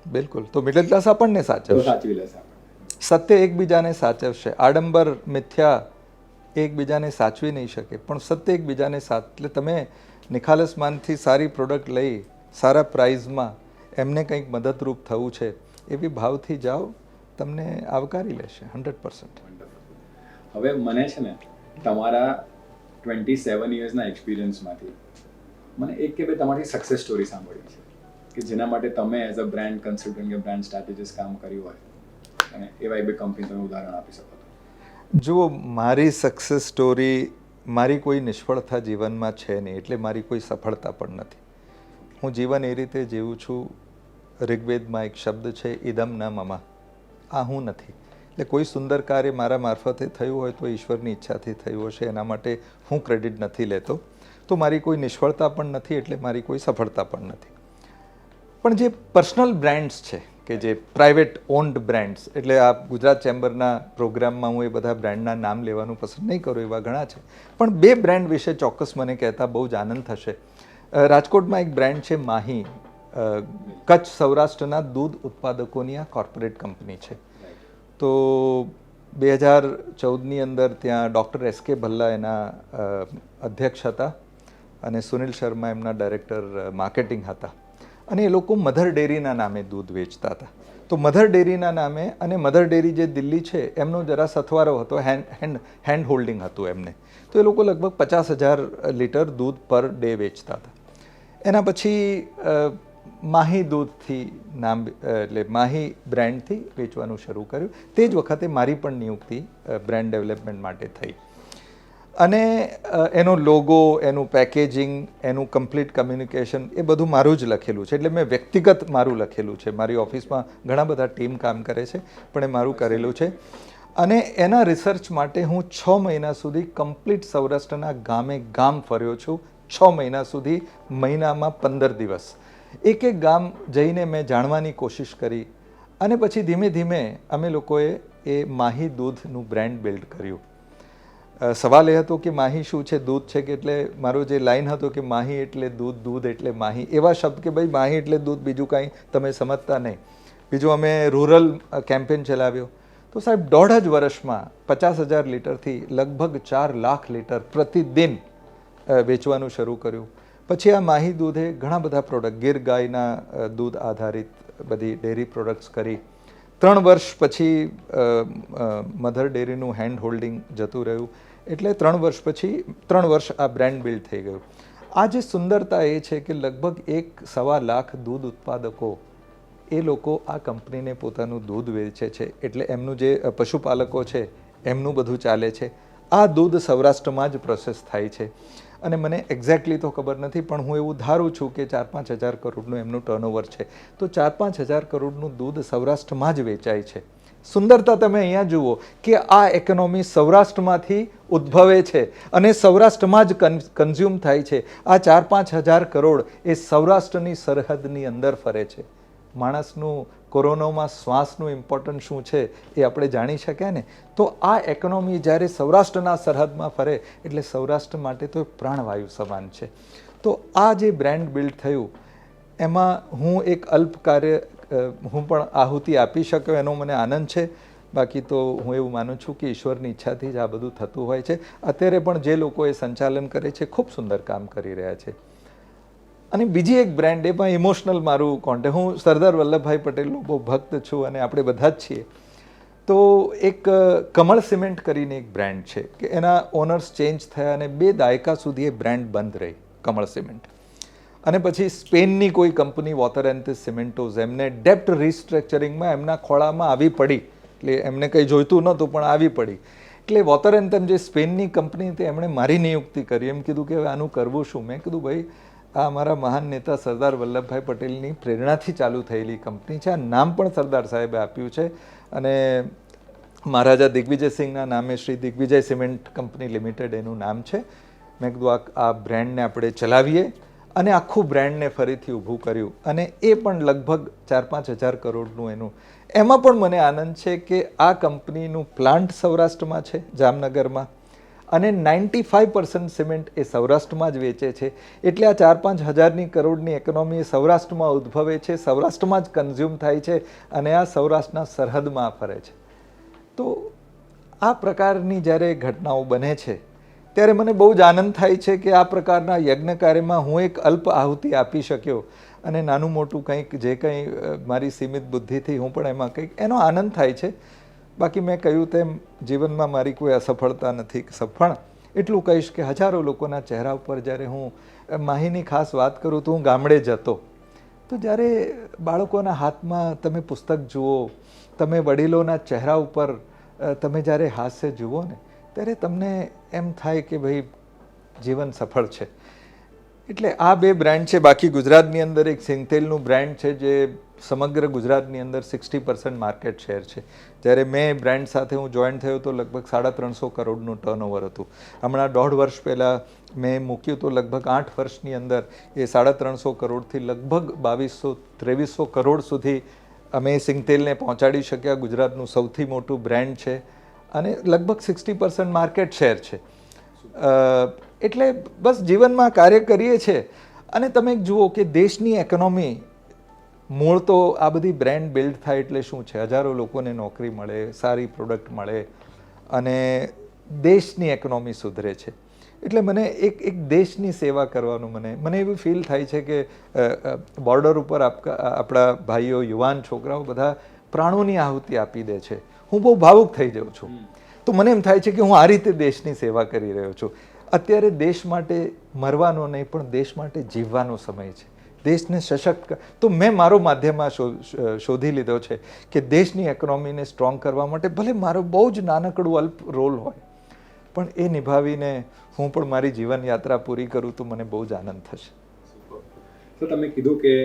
બિલકુલ, તો મિડલ ક્લાસ આપણને સાચવી લેશે. સત્ય એકબીજાને સાચવશે. આડંબર મિથ્યા એકબીજાને સાચવી નહીં શકે, પણ સત્ય એકબીજાને એટલે તમે નિખાલસ માનથી સારી પ્રોડક્ટ લઈ સારા પ્રાઇઝમાં એમને કંઈક મદદરૂપ થવું છે એવી ભાવથી જાઓ, તમને આવકારી લેશે 100%. હવે મને છે ને તમારા 27 યર્સના એક્સપિરિયન્સમાંથી મને એક કે બે તમારી સક્સેસ સ્ટોરી સાંભળવી છે કે જેના માટે તમે એઝ અ બ્રાન્ડ કન્સલ્ટન્ટ કે બ્રાન્ડ સ્ટ્રેટેજિસ્ટ કામ કર્યું હોય અને એવા એક બે કંપની તમે ઉદાહરણ આપી શકો. જુઓ, મારી સક્સેસ સ્ટોરી, મારી કોઈ નિષ્ફળતા જીવનમાં છે નહીં, એટલે મારી કોઈ સફળતા પણ નથી. હું જીવન એ રીતે જીવું છું. ઋગ્વેદમાં એક શબ્દ છે, ઇદમ ન મમ. આ હું નથી. એટલે કોઈ સુંદર કાર્ય મારા મારફતે થયું હોય તો ઈશ્વરની ઈચ્છાથી થયું હશે, એના માટે હું ક્રેડિટ નથી લેતો. તો મારી કોઈ નિષ્ફળતા પણ નથી, એટલે મારી કોઈ સફળતા પણ નથી. પણ જે પર્સનલ બ્રાન્ડ્સ છે કે જે પ્રાઇવેટ ઓન્ડ બ્રાન્ડ્સ, એટલે આ ગુજરાત ચેમ્બરના પ્રોગ્રામમાં હું એ બધા બ્રાન્ડના નામ લેવાનું પસંદ નહીં કરું, એવા ઘણા છે. પણ 2 બ્રાન્ડ વિશે ચોક્કસ મને કહેતા બહુ જ આનંદ થશે. રાજકોટમાં એક બ્રાન્ડ છે માહી, કચ્છ સૌરાષ્ટ્રના દૂધ ઉત્પાદકોની આ કોર્પોરેટ કંપની છે. તો 2014ની અંદર ત્યાં ડૉક્ટર S.K. ભલ્લા એના અધ્યક્ષ હતા અને સુનિલ શર્મા એમના ડાયરેક્ટર માર્કેટિંગ હતા. અને એ લોકો મધર ડેરીના નામે દૂધ વેચતા હતા. તો મધર ડેરીના નામે, અને મધર ડેરી જે દિલ્હી છે એમનો જરા સથવારો હતો, હેન્ડ હોલ્ડિંગ હતું એમને. તો એ લોકો લગભગ 50,000 લીટર દૂધ પર ડે વેચતા હતા. એના પછી માહી દૂધથી નામ, એટલે માહી બ્રાન્ડથી વેચવાનું શરૂ કર્યું. તે જ વખતે મારી પણ નિયુક્તિ બ્રાન્ડ ડેવલપમેન્ટ માટે થઈ. અને એનો લોગો, એનું પેકેજિંગ, એનું કમ્પ્લીટ કમ્યુનિકેશન એ બધું મારું જ લખેલું છે. એટલે મેં વ્યક્તિગત મારું લખેલું છે. મારી ઓફિસમાં ઘણા બધા ટીમ કામ કરે છે, પણ એ મારું કરેલું છે. અને એના રિસર્ચ માટે હું 6 મહિના સુધી કમ્પ્લીટ સૌરાષ્ટ્રના ગામ ફર્યો છું. 6 મહિના સુધી, મહિનામાં 15 દિવસ એક ગામ જઈને મેં જાણવાની કોશિશ કરી. અને પછી ધીમે ધીમે અમે લોકોએ એ માહી દૂધનું બ્રાન્ડ બિલ્ડ કર્યું. સવાલ એ હતો કે માહી શું છે, દૂધ છે કે, એટલે મારો જે લાઈન હતો કે માહી એટલે દૂધ, દૂધ એટલે માહી, એવા શબ્દ કે ભાઈ માહી એટલે દૂધ, બીજું કાંઈ તમે સમજતા નહીં. બીજું અમે રૂરલ કેમ્પેન ચલાવ્યો. તો સાહેબ 1.5 વર્ષમાં 50,000 લીટરથી લગભગ 4 લાખ લીટર પ્રતિદિન વેચવાનું શરૂ કર્યું. પછી આ માહી દૂધે ઘણા બધા પ્રોડક્ટ, ગીર ગાયના દૂધ આધારિત બધી ડેરી પ્રોડક્ટ્સ કરી. 3 વર્ષ પછી મધર ડેરીનું હેન્ડ હોલ્ડિંગ જતું રહ્યું. એટલે 3 વર્ષ પછી 3 વર્ષ આ બ્રાન્ડ બિલ્ડ થઈ ગયું. આ જે સુંદરતા એ છે કે લગભગ 1.25 લાખ દૂધ ઉત્પાદકો, એ લોકો આ કંપનીને પોતાનું દૂધ વેચે છે. એટલે એમનું જે પશુપાલકો છે એમનું બધું ચાલે છે. આ દૂધ સૌરાષ્ટ્રમાં જ પ્રોસેસ થાય છે. અને મને એક્ઝેક્ટલી તો ખબર નથી, પણ હું એવું ધારું છું કે 4-5 હજાર કરોડનું એમનું ટર્નઓવર છે. તો 4-5 હજાર કરોડનું દૂધ સૌરાષ્ટ્રમાં જ વેચાય છે. સુંદરતા તમે અહીંયા જુઓ કે આ ઇકોનોમી સૌરાષ્ટ્રમાંથી ઉદ્ભવે છે અને સૌરાષ્ટ્રમાં જ કન્ઝ્યુમ થાય છે. આ 4-5 હજાર કરોડ એ સૌરાષ્ટ્રની સરહદની અંદર ફરે છે. માણસનું કોરોનામાં શ્વાસનું ઇમ્પોર્ટન્સ શું છે એ આપણે જાણી શક્યા ને. તો આ એકોનોમી જ્યારે સૌરાષ્ટ્રના સરહદમાં ફરે એટલે સૌરાષ્ટ્ર માટે તો પ્રાણવાયુ સમાન છે. તો આ જે બ્રાન્ડ બિલ્ડ થયું એમાં હું એક અલ્પ કાર્ય હું પણ આહુતિ આપી શક્યો એનો મને આનંદ છે. બાકી તો હું એવું માનું છું કે ઈશ્વરની ઈચ્છાથી જ આ બધું થતું હોય છે. અત્યારે પણ જે લોકો એ સંચાલન કરે છે ખૂબ સુંદર કામ કરી રહ્યા છે. અને બીજી એક બ્રાન્ડ એમાં ઇમોશનલ મારું કોન્ટેક્ટ, હું સરદાર વલ્લભભાઈ પટેલનો બહુ ભક્ત છું અને આપણે બધા જ છીએ. તો એક કમળ સિમેન્ટ કરીને એક બ્રાન્ડ છે કે એના ઓનર્સ ચેન્જ થયા અને 2 દાયકા સુધી એ બ્રાન્ડ બંધ રહી કમળ સિમેન્ટ. અને પછી સ્પેનની કોઈ કંપની વોટર એન્થિસ સિમેન્ટોઝ એમને ડેપ્ટ રિસ્ટ્રક્ચરિંગમાં એમના ખોળામાં આવી પડી. એટલે એમને કંઈ જોઈતું નહોતું પણ આવી પડી. એટલે વોટર એન્થમ જે સ્પેનની કંપની હતી એમણે મારી નિયુક્તિ કરી. એમ કીધું કે આનું કરવું શું? મેં કીધું ભાઈ આ અમારા મહાન નેતા સરદાર વલ્લભભાઈ પટેલની પ્રેરણાથી ચાલુ થયેલી કંપની છે. આ નામ પણ સરદાર સાહેબે આપ્યું છે અને મહારાજા દિગ્વિજયસિંહના નામે Shri Digvijay cement company limited એનું નામ છે. મેં કીધું આ બ્રાન્ડને આપણે ચલાવીએ અને આખું બ્રાન્ડને ફરીથી ઊભું કર્યું અને એ પણ લગભગ 4-5 હજાર કરોડનું એનું. એમાં પણ મને આનંદ છે કે આ કંપનીનું પ્લાન્ટ સૌરાષ્ટ્રમાં છે જામનગરમાં અને 95% સિમેન્ટ એ સૌરાષ્ટ્રમાં જ વેચે છે. એટલે આ 4-5 હજારની કરોડની ઇકોનોમી એ સૌરાષ્ટ્રમાં ઉદ્ભવે છે, સૌરાષ્ટ્રમાં જ કન્ઝ્યુમ થાય છે અને આ સૌરાષ્ટ્રના સરહદમાં ફરે છે. તો આ પ્રકારની જ્યારે ઘટનાઓ બને છે ત્યારે મને બહુ જ આનંદ થાય છે કે આ પ્રકારના યજ્ઞ કાર્યમાં હું એક અલ્પ આહુતિ આપી શક્યો અને નાનું મોટું કંઈક જે કંઈ મારી સીમિત બુદ્ધિથી હું પણ એમાં કંઈક એનો આનંદ થાય છે. બાકી મેં કહ્યું તેમ જીવનમાં મારી કોઈ અસફળતા નથી. સફળ એટલું કહીશ કે હજારો લોકોના ચહેરા ઉપર જ્યારે હું માહીની ખાસ વાત કરું તો હું ગામડે જતો તો જ્યારે બાળકોના હાથમાં તમે પુસ્તક જુઓ, તમે વડીલોના ચહેરા ઉપર તમે જ્યારે હાસ્ય જુઓ ને ત્યારે તમને એમ થાય કે ભાઈ જીવન સફળ છે. એટલે આ 2 બ્રાન્ડ છે. બાકી ગુજરાતની અંદર એક સિંગતેલનું બ્રાન્ડ છે જે સમગ્ર ગુજરાતની અંદર 60% માર્કેટ શેર છે. જ્યારે મેં બ્રાન્ડ સાથે હું જોઈન થયો તો લગભગ 350 કરોડનું ટર્નઓવર હતું. હમણાં 1.5 વર્ષ પહેલાં મેં મૂક્યું તો લગભગ 8 વર્ષની અંદર એ 350 કરોડથી લગભગ 2200-2300 કરોડ સુધી અમે સિંગતેલને પહોંચાડી શક્યા. ગુજરાતનું સૌથી મોટું બ્રાન્ડ છે અને લગભગ 60% માર્કેટ શેર છે. એટલે બસ જીવનમાં કાર્ય કરીએ છીએ. અને તમે જુઓ કે દેશની ઇકોનોમી મૂળ તો આ બધી બ્રાન્ડ બિલ્ડ થાય એટલે શું છે, હજારો લોકોને નોકરી મળે, સારી પ્રોડક્ટ મળે અને દેશની ઇકોનોમી સુધરે છે. એટલે મને એક દેશની સેવા કરવાનું મને એવું ફીલ થાય છે કે બોર્ડર ઉપર આપણા ભાઈઓ, યુવાન છોકરાઓ બધા પ્રાણોની આહુતિ આપી દે છે. હું બહુ ભાવુક થઈ જાઉં છું. તો મને એમ થાય છે કે હું આ રીતે દેશની સેવા કરી રહ્યો છું. અત્યારે દેશ માટે મરવાનો નહીં પણ દેશ માટે જીવવાનો સમય છે. દેશને સશક્ત તો મેં મારો માધ્યમમાં શોધી લીધો છે કે દેશની ઇકોનોમીને સ્ટ્રોંગ કરવા માટે ભલે મારો બહુ જ નાનકડું અલ્પ રોલ હોય પણ એ નિભાવીને હું પણ મારી જીવન યાત્રા પૂરી કરું તો મને બહુ જ આનંદ થશે. તો તમે કીધું કે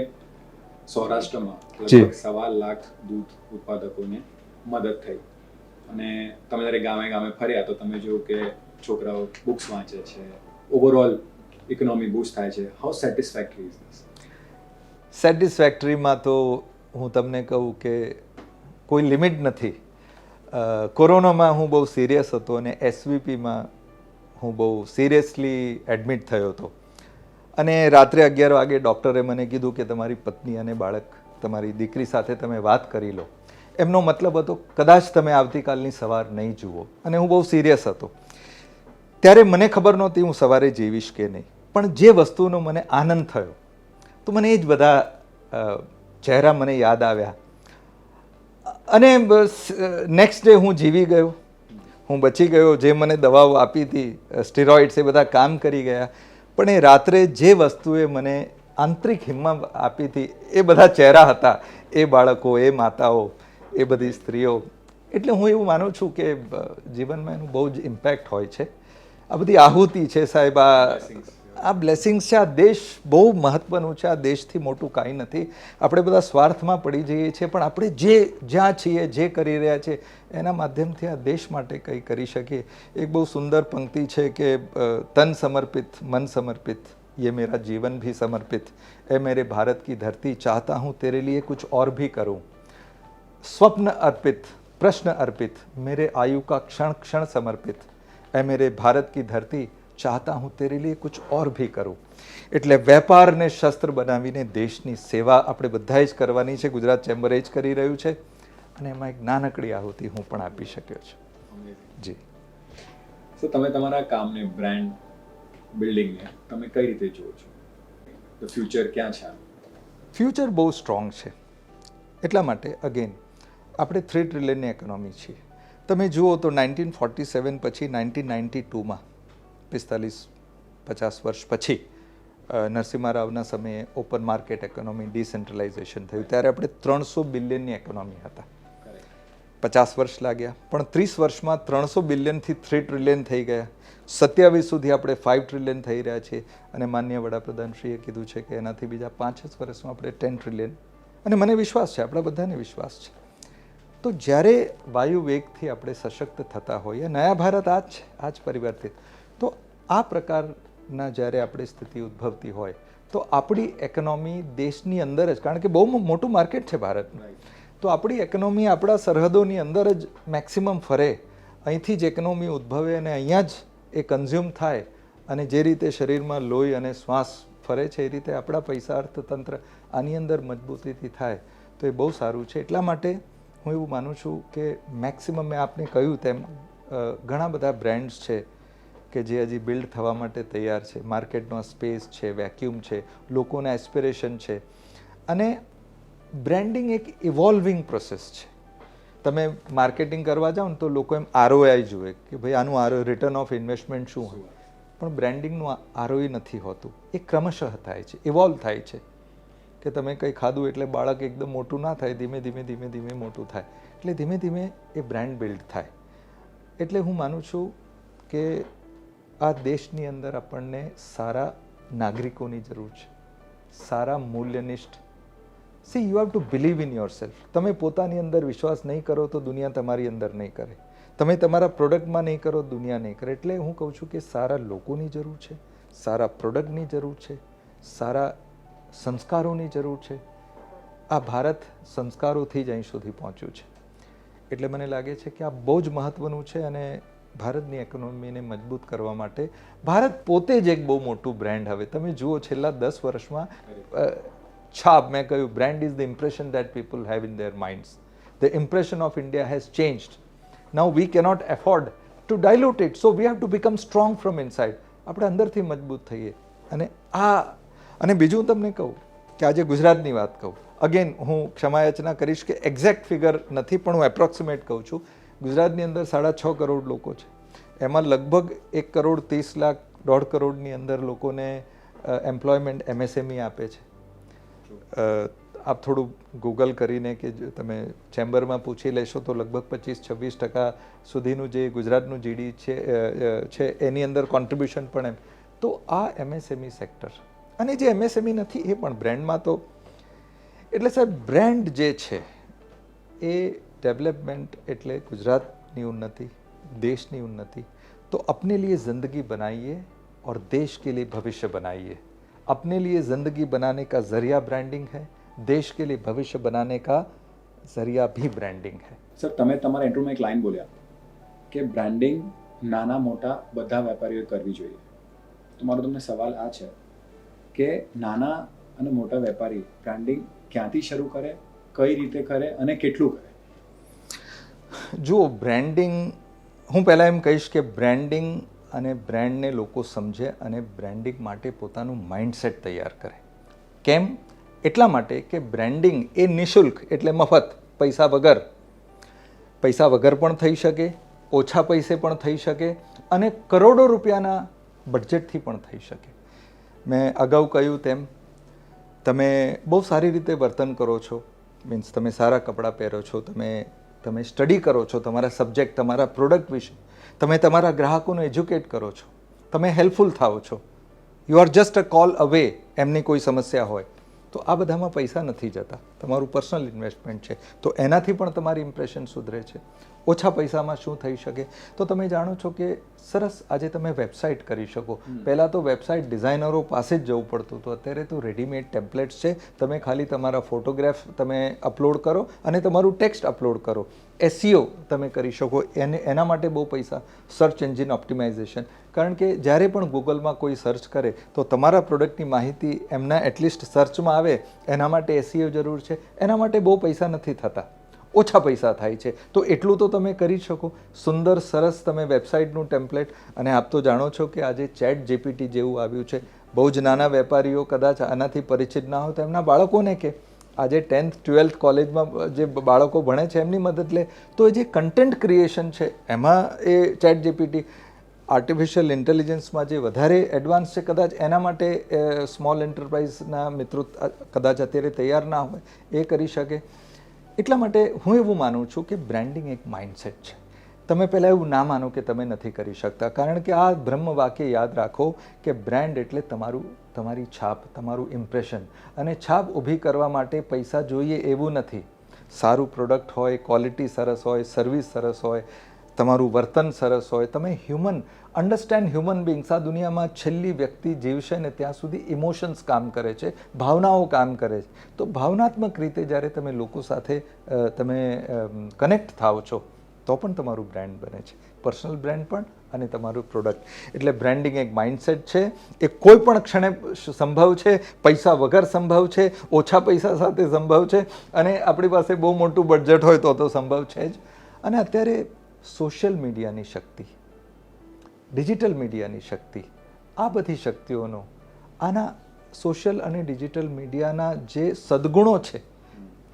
સૌરાષ્ટ્રમાં લગભગ 1.25 લાખ દૂધ ઉત્પાદકોને મદદ થઈ અને તમે જ્યારે ગામે ગામે ફર્યા તો તમે જોયું કે છોકરાઓ બુક્સ વાંચે છે, ઓવરઓલ ઇકોનોમી બૂસ્ટ થાય છે. How satisfactory is this? સેટિસ્ફેક્ટરીમાં તો હું તમને કહું કે કોઈ લિમિટ નથી. કોરોનામાં હું બહુ સિરિયસ હતો અને એસવીપીમાં હું બહુ સિરિયસલી એડમિટ થયો હતો અને રાત્રે 11 વાગે ડૉક્ટરે મને કીધું કે તમારી પત્ની અને બાળક, તમારી દીકરી સાથે તમે વાત કરી લો. એમનો મતલબ હતો કદાચ તમે આવતીકાલની સવાર નહીં જુઓ. અને હું બહુ સિરિયસ હતો. ત્યારે મને ખબર નહોતી હું સવારે જીવીશ કે નહીં, પણ જે વસ્તુનો મને આનંદ થયો તો મને એ જ બધા ચહેરા મને યાદ આવ્યા અને નેક્સ્ટ ડે હું જીવી ગયો, હું બચી ગયો. જે મને દવાઓ આપી હતી, સ્ટીરોઇડ્સ, એ બધા કામ કરી ગયા. પણ એ રાત્રે જે વસ્તુએ મને આંતરિક હિંમત આપી હતી એ બધા ચહેરા હતા, એ બાળકો, એ માતાઓ, એ બધી સ્ત્રીઓ. એટલે હું એવું માનું છું કે જીવનમાં એનું બહુ જ ઇમ્પેક્ટ હોય છે. આ બધી આહુતિ છે સાહેબ, આ બ્લેસિંગ્સ છે. આ દેશ બહુ મહત્ત્વનું છે. આ દેશથી મોટું કાંઈ નથી. આપણે બધા સ્વાર્થમાં પડી જઈએ છીએ પણ આપણે જ્યાં છીએ, જે કરી રહ્યા છીએ એના માધ્યમથી આ દેશ માટે કંઈ કરી શકીએ. એક બહુ સુંદર પંક્તિ છે કે તન સમર્પિત, મન સમર્પિત, ये मेरा जीवन भी समर्पित, ए मेरे भारत की धरती, चाहता हूँ तेरे लिए कुछ और भी करूँ, स्वप्न अर्पित, प्रश्न अर्पित, मेरे आयु का क्षण क्षण समर्પિત, એ મેરે ભારત કી ધરતી, ચાહતા હું તેરે લીએ કુછ ઓર ભી કરું. એટલે વેપારને શસ્ત્ર બનાવીને દેશની સેવા આપણે બધાએ જ કરવાની છે. ગુજરાત ચેમ્બર એ જ કરી રહ્યું છે અને એમાં એક નાનકડી આહુતિ હું પણ આપી શક્યો છું. જી. સો તમે તમારા કામને, બ્રાન્ડ બિલ્ડિંગને તમે કઈ રીતે જુઓ છો? ધ ફ્યુચર ક્યાં છે? ફ્યુચર બહુ સ્ટ્રોંગ છે. એટલા માટે અગેન આપણે 3 ટ્રિલિયનની ઇકોનોમી છીએ. તમે જુઓ તો 1947 પછી 1992માં 45-50 વર્ષ પછી નરસિમ્હા રાવના સમયે ઓપન માર્કેટ ઇકોનોમી, ડિસેન્ટ્રલાઇઝેશન થયું, ત્યારે આપણે 300 બિલિયનની ઇકોનોમી હતા. 50 વર્ષ લાગ્યા, પણ 30 વર્ષમાં 300 બિલિયનથી 3 ટ્રિલિયન થઈ ગયા. 27 સુધી આપણે 5 ટ્રિલિયન થઈ રહ્યા છીએ અને માનનીય વડાપ્રધાનશ્રીએ કીધું છે કે એનાથી બીજા 5 વર્ષમાં આપણે 10 ટ્રિલિયન, અને મને વિશ્વાસ છે, આપણા બધાને વિશ્વાસ છે. તો જ્યારે વાયુ વેગથી આપણે સશક્ત થતા હોઈએ, નયા ભારત આ જ છે, આ જ પરિવર્તિત, તો આ પ્રકારના જ્યારે આપણી સ્થિતિ ઉદ્ભવતી હોય તો આપણી ઇકોનોમી દેશની અંદર જ, કારણ કે બહુ મોટું માર્કેટ છે ભારતનું, તો આપણી ઇકોનોમી આપણા સરહદોની અંદર જ મેક્સિમમ ફરે, અહીંથી જ ઇકોનોમી ઉદ્ભવે અને અહીંયા જ એ કન્ઝ્યુમ થાય, અને જે રીતે શરીરમાં લોહી અને શ્વાસ ફરે છે એ રીતે આપણા પૈસા અર્થતંત્ર આની અંદર મજબૂતીથી થાય તો એ બહુ સારું છે. એટલા માટે હું એવું માનું છું કે મેક્સિમમ, મેં આપને કહ્યું તેમ ઘણા બધા બ્રાન્ડ્સ છે કે જે હજી બિલ્ડ થવા માટે તૈયાર છે. માર્કેટનો સ્પેસ છે, વેક્યુમ છે, લોકોના એસ્પિરેશન છે, અને બ્રાન્ડિંગ એક ઇવોલ્વિંગ પ્રોસેસ છે. તમે માર્કેટિંગ કરવા જાઓ ને તો લોકો એમ ROI જુએ કે ભાઈ આનું રિટર્ન ઓફ ઇન્વેસ્ટમેન્ટ શું હોય, પણ બ્રાન્ડિંગનું ROI નથી હોતું. એ ક્રમશઃ થાય છે, ઇવોલ્વ થાય છે. કે તમે કંઈ ખાધું એટલે બાળક એકદમ મોટું ના થાય, ધીમે ધીમે ધીમે ધીમે મોટું થાય, એટલે ધીમે ધીમે એ બ્રાન્ડ બિલ્ડ થાય. એટલે હું માનું છું કે આ દેશની અંદર આપણને સારા નાગરિકોની જરૂર છે, સારા મૂલ્યનિષ્ઠ. See, you have to believe in yourself. તમે પોતાની અંદર વિશ્વાસ નહીં કરો તો દુનિયા તમારી અંદર નહીં કરે. તમે તમારા પ્રોડક્ટમાં નહીં કરો, દુનિયા નહીં કરે. એટલે હું કહું છું કે સારા લોકોની જરૂર છે, સારા પ્રોડક્ટની જરૂર છે, સારા સંસ્કારોની જરૂર છે. આ ભારત સંસ્કારોથી જ અહીં સુધી પહોંચ્યું છે. એટલે મને લાગે છે કે આ બહુ જ મહત્ત્વનું છે, અને ભારતની ઇકોનોમીને મજબૂત કરવા માટે ભારત પોતે જ એક બહુ મોટું બ્રાન્ડ. હવે તમે જુઓ છેલ્લા 10 વર્ષમાં છાપ, મેં કહ્યું, brand is the impression that people have in their minds. The impression of India has changed. Now we cannot afford to dilute it, so we have to become strong from inside. આપણે અંદરથી મજબૂત થઈએ. અને બીજું તમને કહું કે આજે ગુજરાતની વાત કહું, અગેન હું ક્ષમાયાચના કરીશ કે એક્ઝેક્ટ ફિગર નથી, પણ હું એપ્રોક્સિમેટ કહું છું. ગુજરાતની અંદર 6.5 કરોડ લોકો છે. એમાં લગભગ 1.30 કરોડ, 1.5 કરોડની અંદર લોકોને એમ્પ્લોયમેન્ટ MSME આપે છે. આપ થોડું ગૂગલ કરીને કે જો તમે ચેમ્બરમાં પૂછી લેશો તો લગભગ 25-26% સુધીનું જે ગુજરાતનું GDP છે એની અંદર કોન્ટ્રીબ્યુશન પણ એમ. તો આ MSME સેક્ટર, અને જે MSME નથી એ પણ બ્રાન્ડમાં. તો એટલે સાહેબ, બ્રાન્ડ જે છે એ डेवलपमेंट એટલે गुजरात उन्नति, देश की उन्नति. तो अपने लिए ज़िंदगी बनाइए और देश के लिए भविष्य बनाइए. अपने लिए ज़िंदगी बनाने का ज़रिया ब्रांडिंग है, देश के लिए भविष्य बनाने का ज़रिया भी ब्रांडिंग है. સર, તમે તમારા ઇન્ટરવ્યુમાં એક લાઈન બોલ્યા કે બ્રાન્ડિંગ નાના મોટા બધા વેપારીઓએ કરવી જોઈએ. તો મારો તમને સવાલ આ છે કે નાના અને મોટા વેપારી બ્રાન્ડિંગ ક્યાંથી શરૂ કરે, કઈ રીતે કરે અને કેટલું કરે? જુઓ, બ્રાન્ડિંગ, હું પહેલાં એમ કહીશ કે બ્રાન્ડિંગ અને બ્રાન્ડને લોકો સમજે અને બ્રાન્ડિંગ માટે પોતાનું માઇન્ડસેટ તૈયાર કરે. કેમ? એટલા માટે કે બ્રાન્ડિંગ એ નિઃશુલ્ક, એટલે મફત, પૈસા વગર પણ થઈ શકે, ઓછા પૈસે પણ થઈ શકે, અને કરોડો રૂપિયાના બજેટથી પણ થઈ શકે. મેં અગાઉ કહ્યું તેમ, તમે બહુ સારી રીતે વર્તન કરો છો, મીન્સ તમે સારા કપડાં પહેરો છો, તમે સ્ટડી કરો છો તમારા સબ્જેક્ટ, તમારા પ્રોડક્ટ વિશે, તમે તમારા ગ્રાહકોને એજ્યુકેટ કરો છો, તમે હેલ્પફુલ થાઓ છો, you are just a call અવે. એમની કોઈ સમસ્યા હોય તો આ બધામાં પૈસા નથી જતા, તમારું પર્સનલ ઇન્વેસ્ટમેન્ટ છે, તો એનાથી પણ તમારી ઇમ્પ્રેશન સુધરે છે. ઓછા પૈસામાં શું થઈ શકે? તો તમે જાણો છો કે સરસ આજે તમે વેબસાઇટ કરી શકો. પહેલાં તો વેબસાઇટ ડિઝાઇનરો પાસે જ જવું પડતું હતું, અત્યારે તો રેડીમેડ ટેમ્પલેટ્સ છે. તમે ખાલી તમારા ફોટોગ્રાફ તમે અપલોડ કરો અને તમારું ટેક્સ્ટ અપલોડ કરો. SEO તમે કરી શકો, એના માટે બહુ પૈસા. સર્ચ એન્જિન ઓપ્ટિમાઇઝેશન, કારણ કે જ્યારે પણ ગૂગલમાં કોઈ સર્ચ કરે તો તમારા પ્રોડક્ટની માહિતી એમના એટલીસ્ટ સર્ચમાં આવે, એના માટે SEO જરૂર છે. એના માટે બહુ પૈસા નથી થતા, ઓછા પૈસા થાય છે. તો એટલું તો તમે કરી શકો. સુંદર સરસ તમે વેબસાઇટનું ટેમ્પલેટ, અને આપ તો જાણો છો કે આજે ચેટ GPT જેવું આવ્યું છે. બહુ જ નાના વેપારીઓ કદાચ આનાથી પરિચિત ના હોય તો એમના બાળકોને કે આજે 10th 12th કોલેજમાં જે બાળકો ભણે છે એમની મદદ લે, તો જે કન્ટેન્ટ ક્રિએશન છે એમાં એ ચેટ GPT આર્ટિફિશિયલ ઇન્ટેલિજન્સમાં જે વધારે એડવાન્સ છે, કદાચ એના માટે સ્મોલ એન્ટરપ્રાઇઝના મિત્રો કદાચ અત્યારે તૈયાર ના હોય, એ કરી શકે. એટલા માટે હું એવું માનું છું કે બ્રાન્ડિંગ એક માઇન્ડસેટ છે. તમે પહેલાં એવું ના માનો કે તમે નથી કરી શકતા, કારણ કે આ બ્રહ્મ વાક્ય યાદ રાખો કે બ્રાન્ડ એટલે તમારી છાપ, તમારું ઇમ્પ્રેશન. અને છાપ ઊભી કરવા માટે પૈસા જોઈએ એવું નથી. સારું પ્રોડક્ટ હોય, ક્વોલિટી સરસ હોય, સર્વિસ સરસ હોય, તમારું વર્તન સરસ હોય, તમે અન્ડરસ્ટેન્ડ હ્યુમન બિંગ્સ. આ દુનિયામાં છેલ્લી વ્યક્તિ જીવશે ને ત્યાં સુધી ઇમોશન્સ કામ કરે છે, ભાવનાઓ કામ કરે છે. તો ભાવનાત્મક રીતે જ્યારે તમે લોકો સાથે તમે કનેક્ટ થાઓ છો તો પણ તમારું બ્રાન્ડ બને છે, પર્સનલ બ્રાન્ડ પણ અને તમારું પ્રોડક્ટ. એટલે બ્રાન્ડિંગ એક માઇન્ડસેટ છે. એ કોઈ પણ ક્ષણે સંભવ છે, પૈસા વગર સંભવ છે, ઓછા પૈસા સાથે સંભવ છે, અને આપણી પાસે બહુ મોટું બજેટ હોય તો સંભવ છે જ. અને અત્યારે સોશિયલ મીડિયાની શક્તિ, ડિજિટલ મીડિયાની શક્તિ, આ બધી શક્તિઓનો આના સોશિયલ અને ડિજિટલ મીડિયાના જે સદગુણો છે,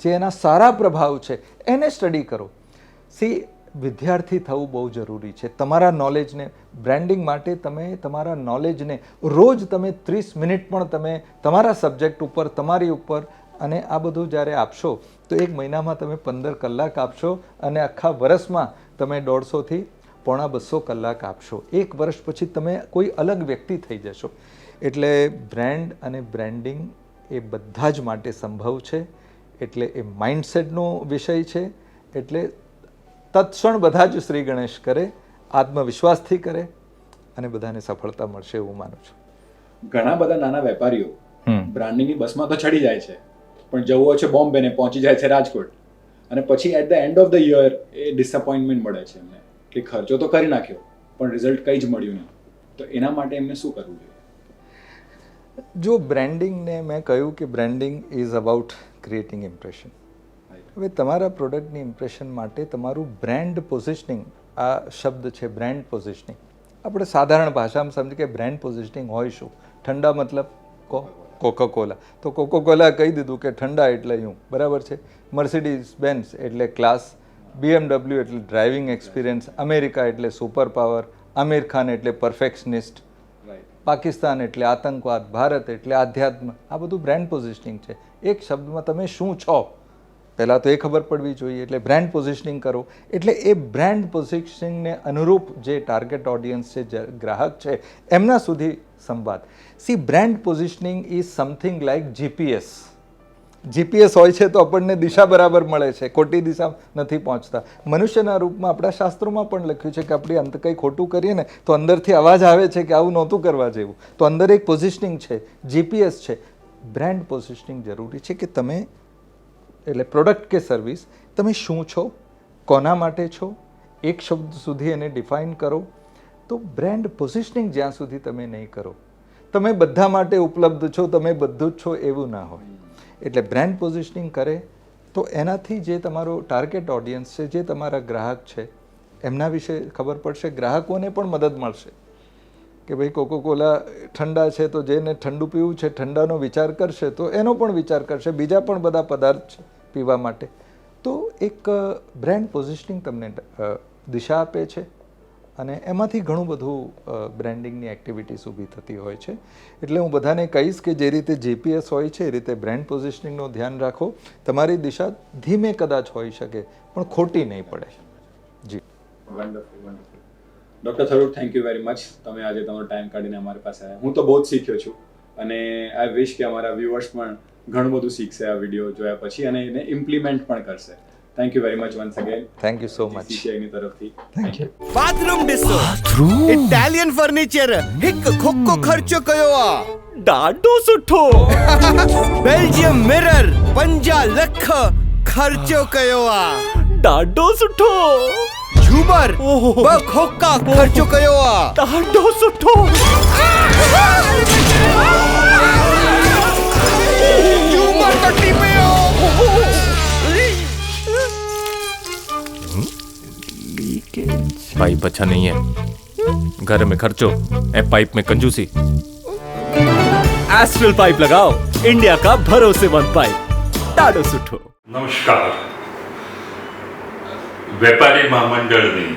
જે એના સારા પ્રભાવ છે, એને સ્ટડી કરો. વિદ્યાર્થી થવું બહુ જરૂરી છે. તમારા નોલેજને, બ્રાન્ડિંગ માટે તમે તમારા નોલેજને રોજ તમે 30 મિનિટ પણ તમે તમારા સબ્જેક્ટ ઉપર, તમારી ઉપર, અને આ બધું જ્યારે આપશો તો એક મહિનામાં તમે 15 કલાક આપશો, અને આખા વર્ષમાં તમે 150 થી 150 કલાક આપશો. એક વર્ષ પછી તમે કોઈ અલગ વ્યક્તિ થઈ જશો. એટલે બ્રાન્ડ અને બ્રાન્ડિંગ એ બધા જ માટે સંભવ છે. એટલે એ માઇન્ડસેટનો વિષય છે. એટલે તત્ક્ષણ બધા જ શ્રી ગણેશ કરે, આત્મવિશ્વાસથી કરે, અને બધાને સફળતા મળશે એવું માનું છું. ઘણા બધા નાના વેપારીઓ બ્રાન્ડિંગની બસમાં તો ચડી જાય છે, પણ જવું હોય છે બોમ્બે ને પહોંચી જાય છે રાજકોટ, અને પછી at the end of the year a disappointment મળે છે એમને કે ખર્ચો તો કરી નાખ્યો પણ રિઝલ્ટ કંઈ જ મળ્યું નહીં. તો એના માટે એમને શું કરવું જોઈએ? જો બ્રાન્ડિંગને મેં કહ્યું કે branding is about creating impression. હવે તમારા પ્રોડક્ટની ઇમ્પ્રેશન માટે તમારું બ્રાન્ડ પોઝિશનિંગ, આ શબ્દ છે બ્રાન્ડ પોઝિશનિંગ, આપણે સાધારણ ભાષામાં સમજીએ કે બ્રાન્ડ પોઝિશનિંગ હોય શું? ઠંડા મતલબ કોકોકોલા, તો કોકોકોલા કહી દીધું કે ઠંડા એટલે હું, બરાબર છે. મર્સિડીઝ બેન્ઝ એટલે ક્લાસ, BMW એટલે ડ્રાઇવિંગ એક્સપિરિયન્સ, અમેરિકા એટલે સુપર પાવર, આમિર ખાન એટલે પરફેક્શનિસ્ટ, પાકિસ્તાન એટલે આતંકવાદ, ભારત એટલે આધ્યાત્મ. આ બધું બ્રાન્ડ પોઝિશનિંગ છે. એક શબ્દમાં તમે શું છો પહેલાં તો એ ખબર પડવી જોઈએ. એટલે બ્રાન્ડ પોઝિશનિંગ કરો. એટલે એ બ્રાન્ડ પોઝિશનિંગને અનુરૂપ જે ટાર્ગેટ ઓડિયન્સ છે, જે ગ્રાહક છે, એમના સુધી સંવાદ. Brand positioning is something like GPS હોય છે તો આપણને દિશા બરાબર મળે છે, ખોટી દિશા નથી પહોંચતા. મનુષ્યના રૂપમાં આપણા શાસ્ત્રોમાં પણ લખ્યું છે કે આપણે અંત કંઈ ખોટું કરીએ ને તો અંદરથી અવાજ આવે છે કે આવું નહોતું કરવા જેવું. તો અંદર એક પોઝિશનિંગ છે, જીપીએસ છે. બ્રાન્ડ પોઝિશનિંગ જરૂરી છે કે તમે, એટલે પ્રોડક્ટ કે સર્વિસ, તમે શું છો, કોના માટે છો, એક શબ્દ સુધી એને ડિફાઇન કરો. તો બ્રાન્ડ પોઝિશનિંગ જ્યાં સુધી તમે નહીં કરો, તમે બધા માટે ઉપલબ્ધ છો, તમે બધું જ છો એવું ના હોય. એટલે બ્રાન્ડ પોઝિશનિંગ કરે તો એનાથી જે તમારો ટાર્ગેટ ઓડિયન્સ છે, જે તમારા ગ્રાહક છે, એમના વિશે ખબર પડશે. ગ્રાહકોને પણ મદદ મળશે કે ભાઈ કોકોકોલા ઠંડા છે તો જેને ઠંડુ પીવું છે, ઠંડાનો વિચાર કરશે તો એનો પણ વિચાર કરશે, બીજા પણ બધા પદાર્થ છે પીવા માટે. તો એક બ્રાન્ડ પોઝિશનિંગ તમને દિશા આપે છે, અને એમાંથી ઘણું બધું બ્રાન્ડિંગની એક્ટિવિટીઝ ઊભી થતી હોય છે. એટલે હું બધાને કહીશ કે જે રીતે જીપીએસ હોય છે એ રીતે બ્રાન્ડ પોઝિશનિંગનું ધ્યાન રાખો. તમારી દિશા ધીમે કદાચ હોઈ શકે પણ ખોટી નહીં પડે. જી, wonderful. Doctor Tharoor, thank you very much. તમે આજે તમારો ટાઈમ કાઢીને અમારી પાસે આવ્યા. હું તો બહુ જ શીખ્યો છું, અને આઈ વિશ કે અમારા વ્યુઅર્સ પણ ઘણું બધું શીખશે આ વિડીયો જોયા પછી અને એને ઇમ્પ્લિમેન્ટ પણ કરશે. Thank you very much once again. Thank you so much. CCI ની તરફથી થેન્ક યુ. બાથરૂમ ડિસો ઇટાલિયન ફર્નિચર હિક ખોક્કો ખર્ચો કયો આ ડાડો સુઠો બેલ્જિયમ મિરર 50 લખ ખર્ચો કયો આ ડાડો સુઠો ઝુમર બ ખોક્કા ખર્ચો કયો આ ડાડો સુઠો ઝુમર કટી પયો पाइप अच्छा नहीं है, घर में खर्चो ए पाइप में कंजूसी. एस्ट्रल पाइप लगाओ, इंडिया का भरोसेमंद पाइप. टाडो सुठो. નમસ્કાર. વેપારી મહામંડળની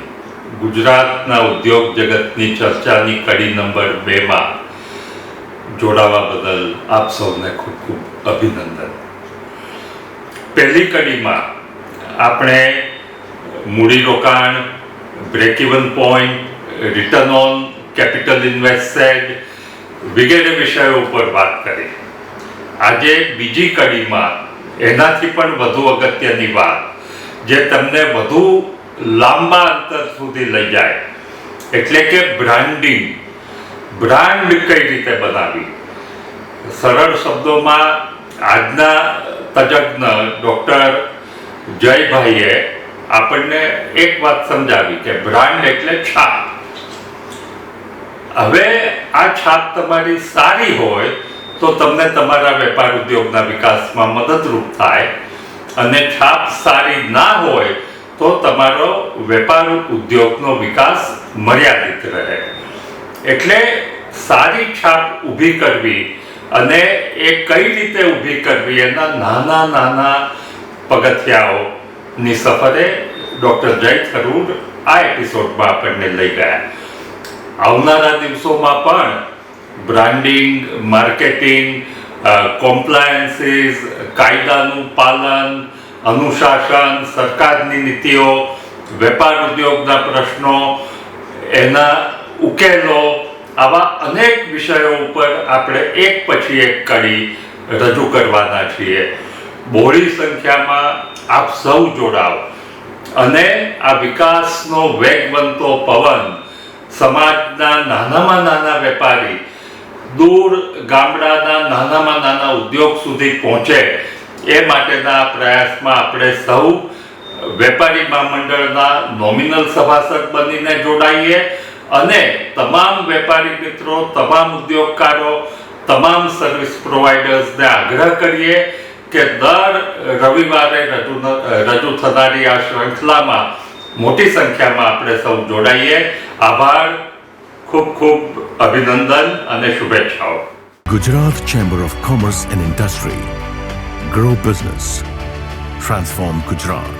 ગુજરાતના ઉદ્યોગ જગતની ચર્ચાની કડી નંબર 2માં જોડાવા બદલ આપ સૌને ખૂબ ખૂબ અભિનંદન. પહેલી કડીમાં આપણે મૂડીરોકાણ, break even point, return on capital invested વગેરે વિષયો ઉપર વાત કરી. આજે બીજી કડીમાં એનાથી પણ વધુ અગત્યની વાત જે તમને વધુ લાંબા અંતર સુધી લઈ જાય એટલે કે બ્રાન્ડિંગ. બ્રાન્ડ કઈ રીતે બનાવી. સરળ શબ્દોમાં આજના તજજ્ઞ ડૉક્ટર જયભાઈએ આપણને એક વાત સમજાવી કે બ્રાન્ડ એટલે છાપ. હવે આ છાપ તમારી સારી હોય તો તમને તમારા વેપાર ઉદ્યોગના વિકાસમાં મદદરૂપ થાય અને છાપ સારી ના હોય તો તમારો વેપાર ઉદ્યોગનો વિકાસ મર્યાદિત રહે. એટલે સારી છાપ ઊભી કરવી અને એ કઈ રીતે ઊભી કરવી એના નાના નાના પગથિયાઓની સફરે ડૉક્ટર જય થરૂર આ એપિસોડમાં આપણને લઈ ગયા. આવનારા દિવસોમાં પણ બ્રાન્ડિંગ, માર્કેટિંગ, કોમ્પ્લાયન્સીસ, કાયદાનું પાલન, અનુશાસન, સરકારની નીતિઓ, વેપાર ઉદ્યોગના પ્રશ્નો, એના ઉકેલો, આવા અનેક વિષયો ઉપર આપણે એક પછી એક કડી રજૂ કરવાના છીએ. બહોળી સંખ્યામાં આપ સૌ જોડાઓ અને આ વિકાસનો વેગવંતો પવન સમાજના નાનામાં નાના વેપારી, દૂર ગામડાના નાનામાં નાના ઉદ્યોગ સુધી પહોંચે એ માટેના પ્રયાસમાં આપણે સૌ વેપારી મહામંડળના નોમિનલ સભાસદ બનીને જોડાઈએ અને તમામ વેપારી મિત્રો, તમામ ઉદ્યોગકારો, તમામ સર્વિસ પ્રોવાઈડર્સને આગ્રહ કરીએ કે દર રવિવારે રજૂ થનારી આ શ્રૃંખલામાં મોટી સંખ્યામાં આપણે સૌ જોડાઈએ. આભાર. ખૂબ ખૂબ અભિનંદન અને શુભેચ્છાઓ. Gujarat Chamber of Commerce and Industry. Grow business. Transform Gujarat.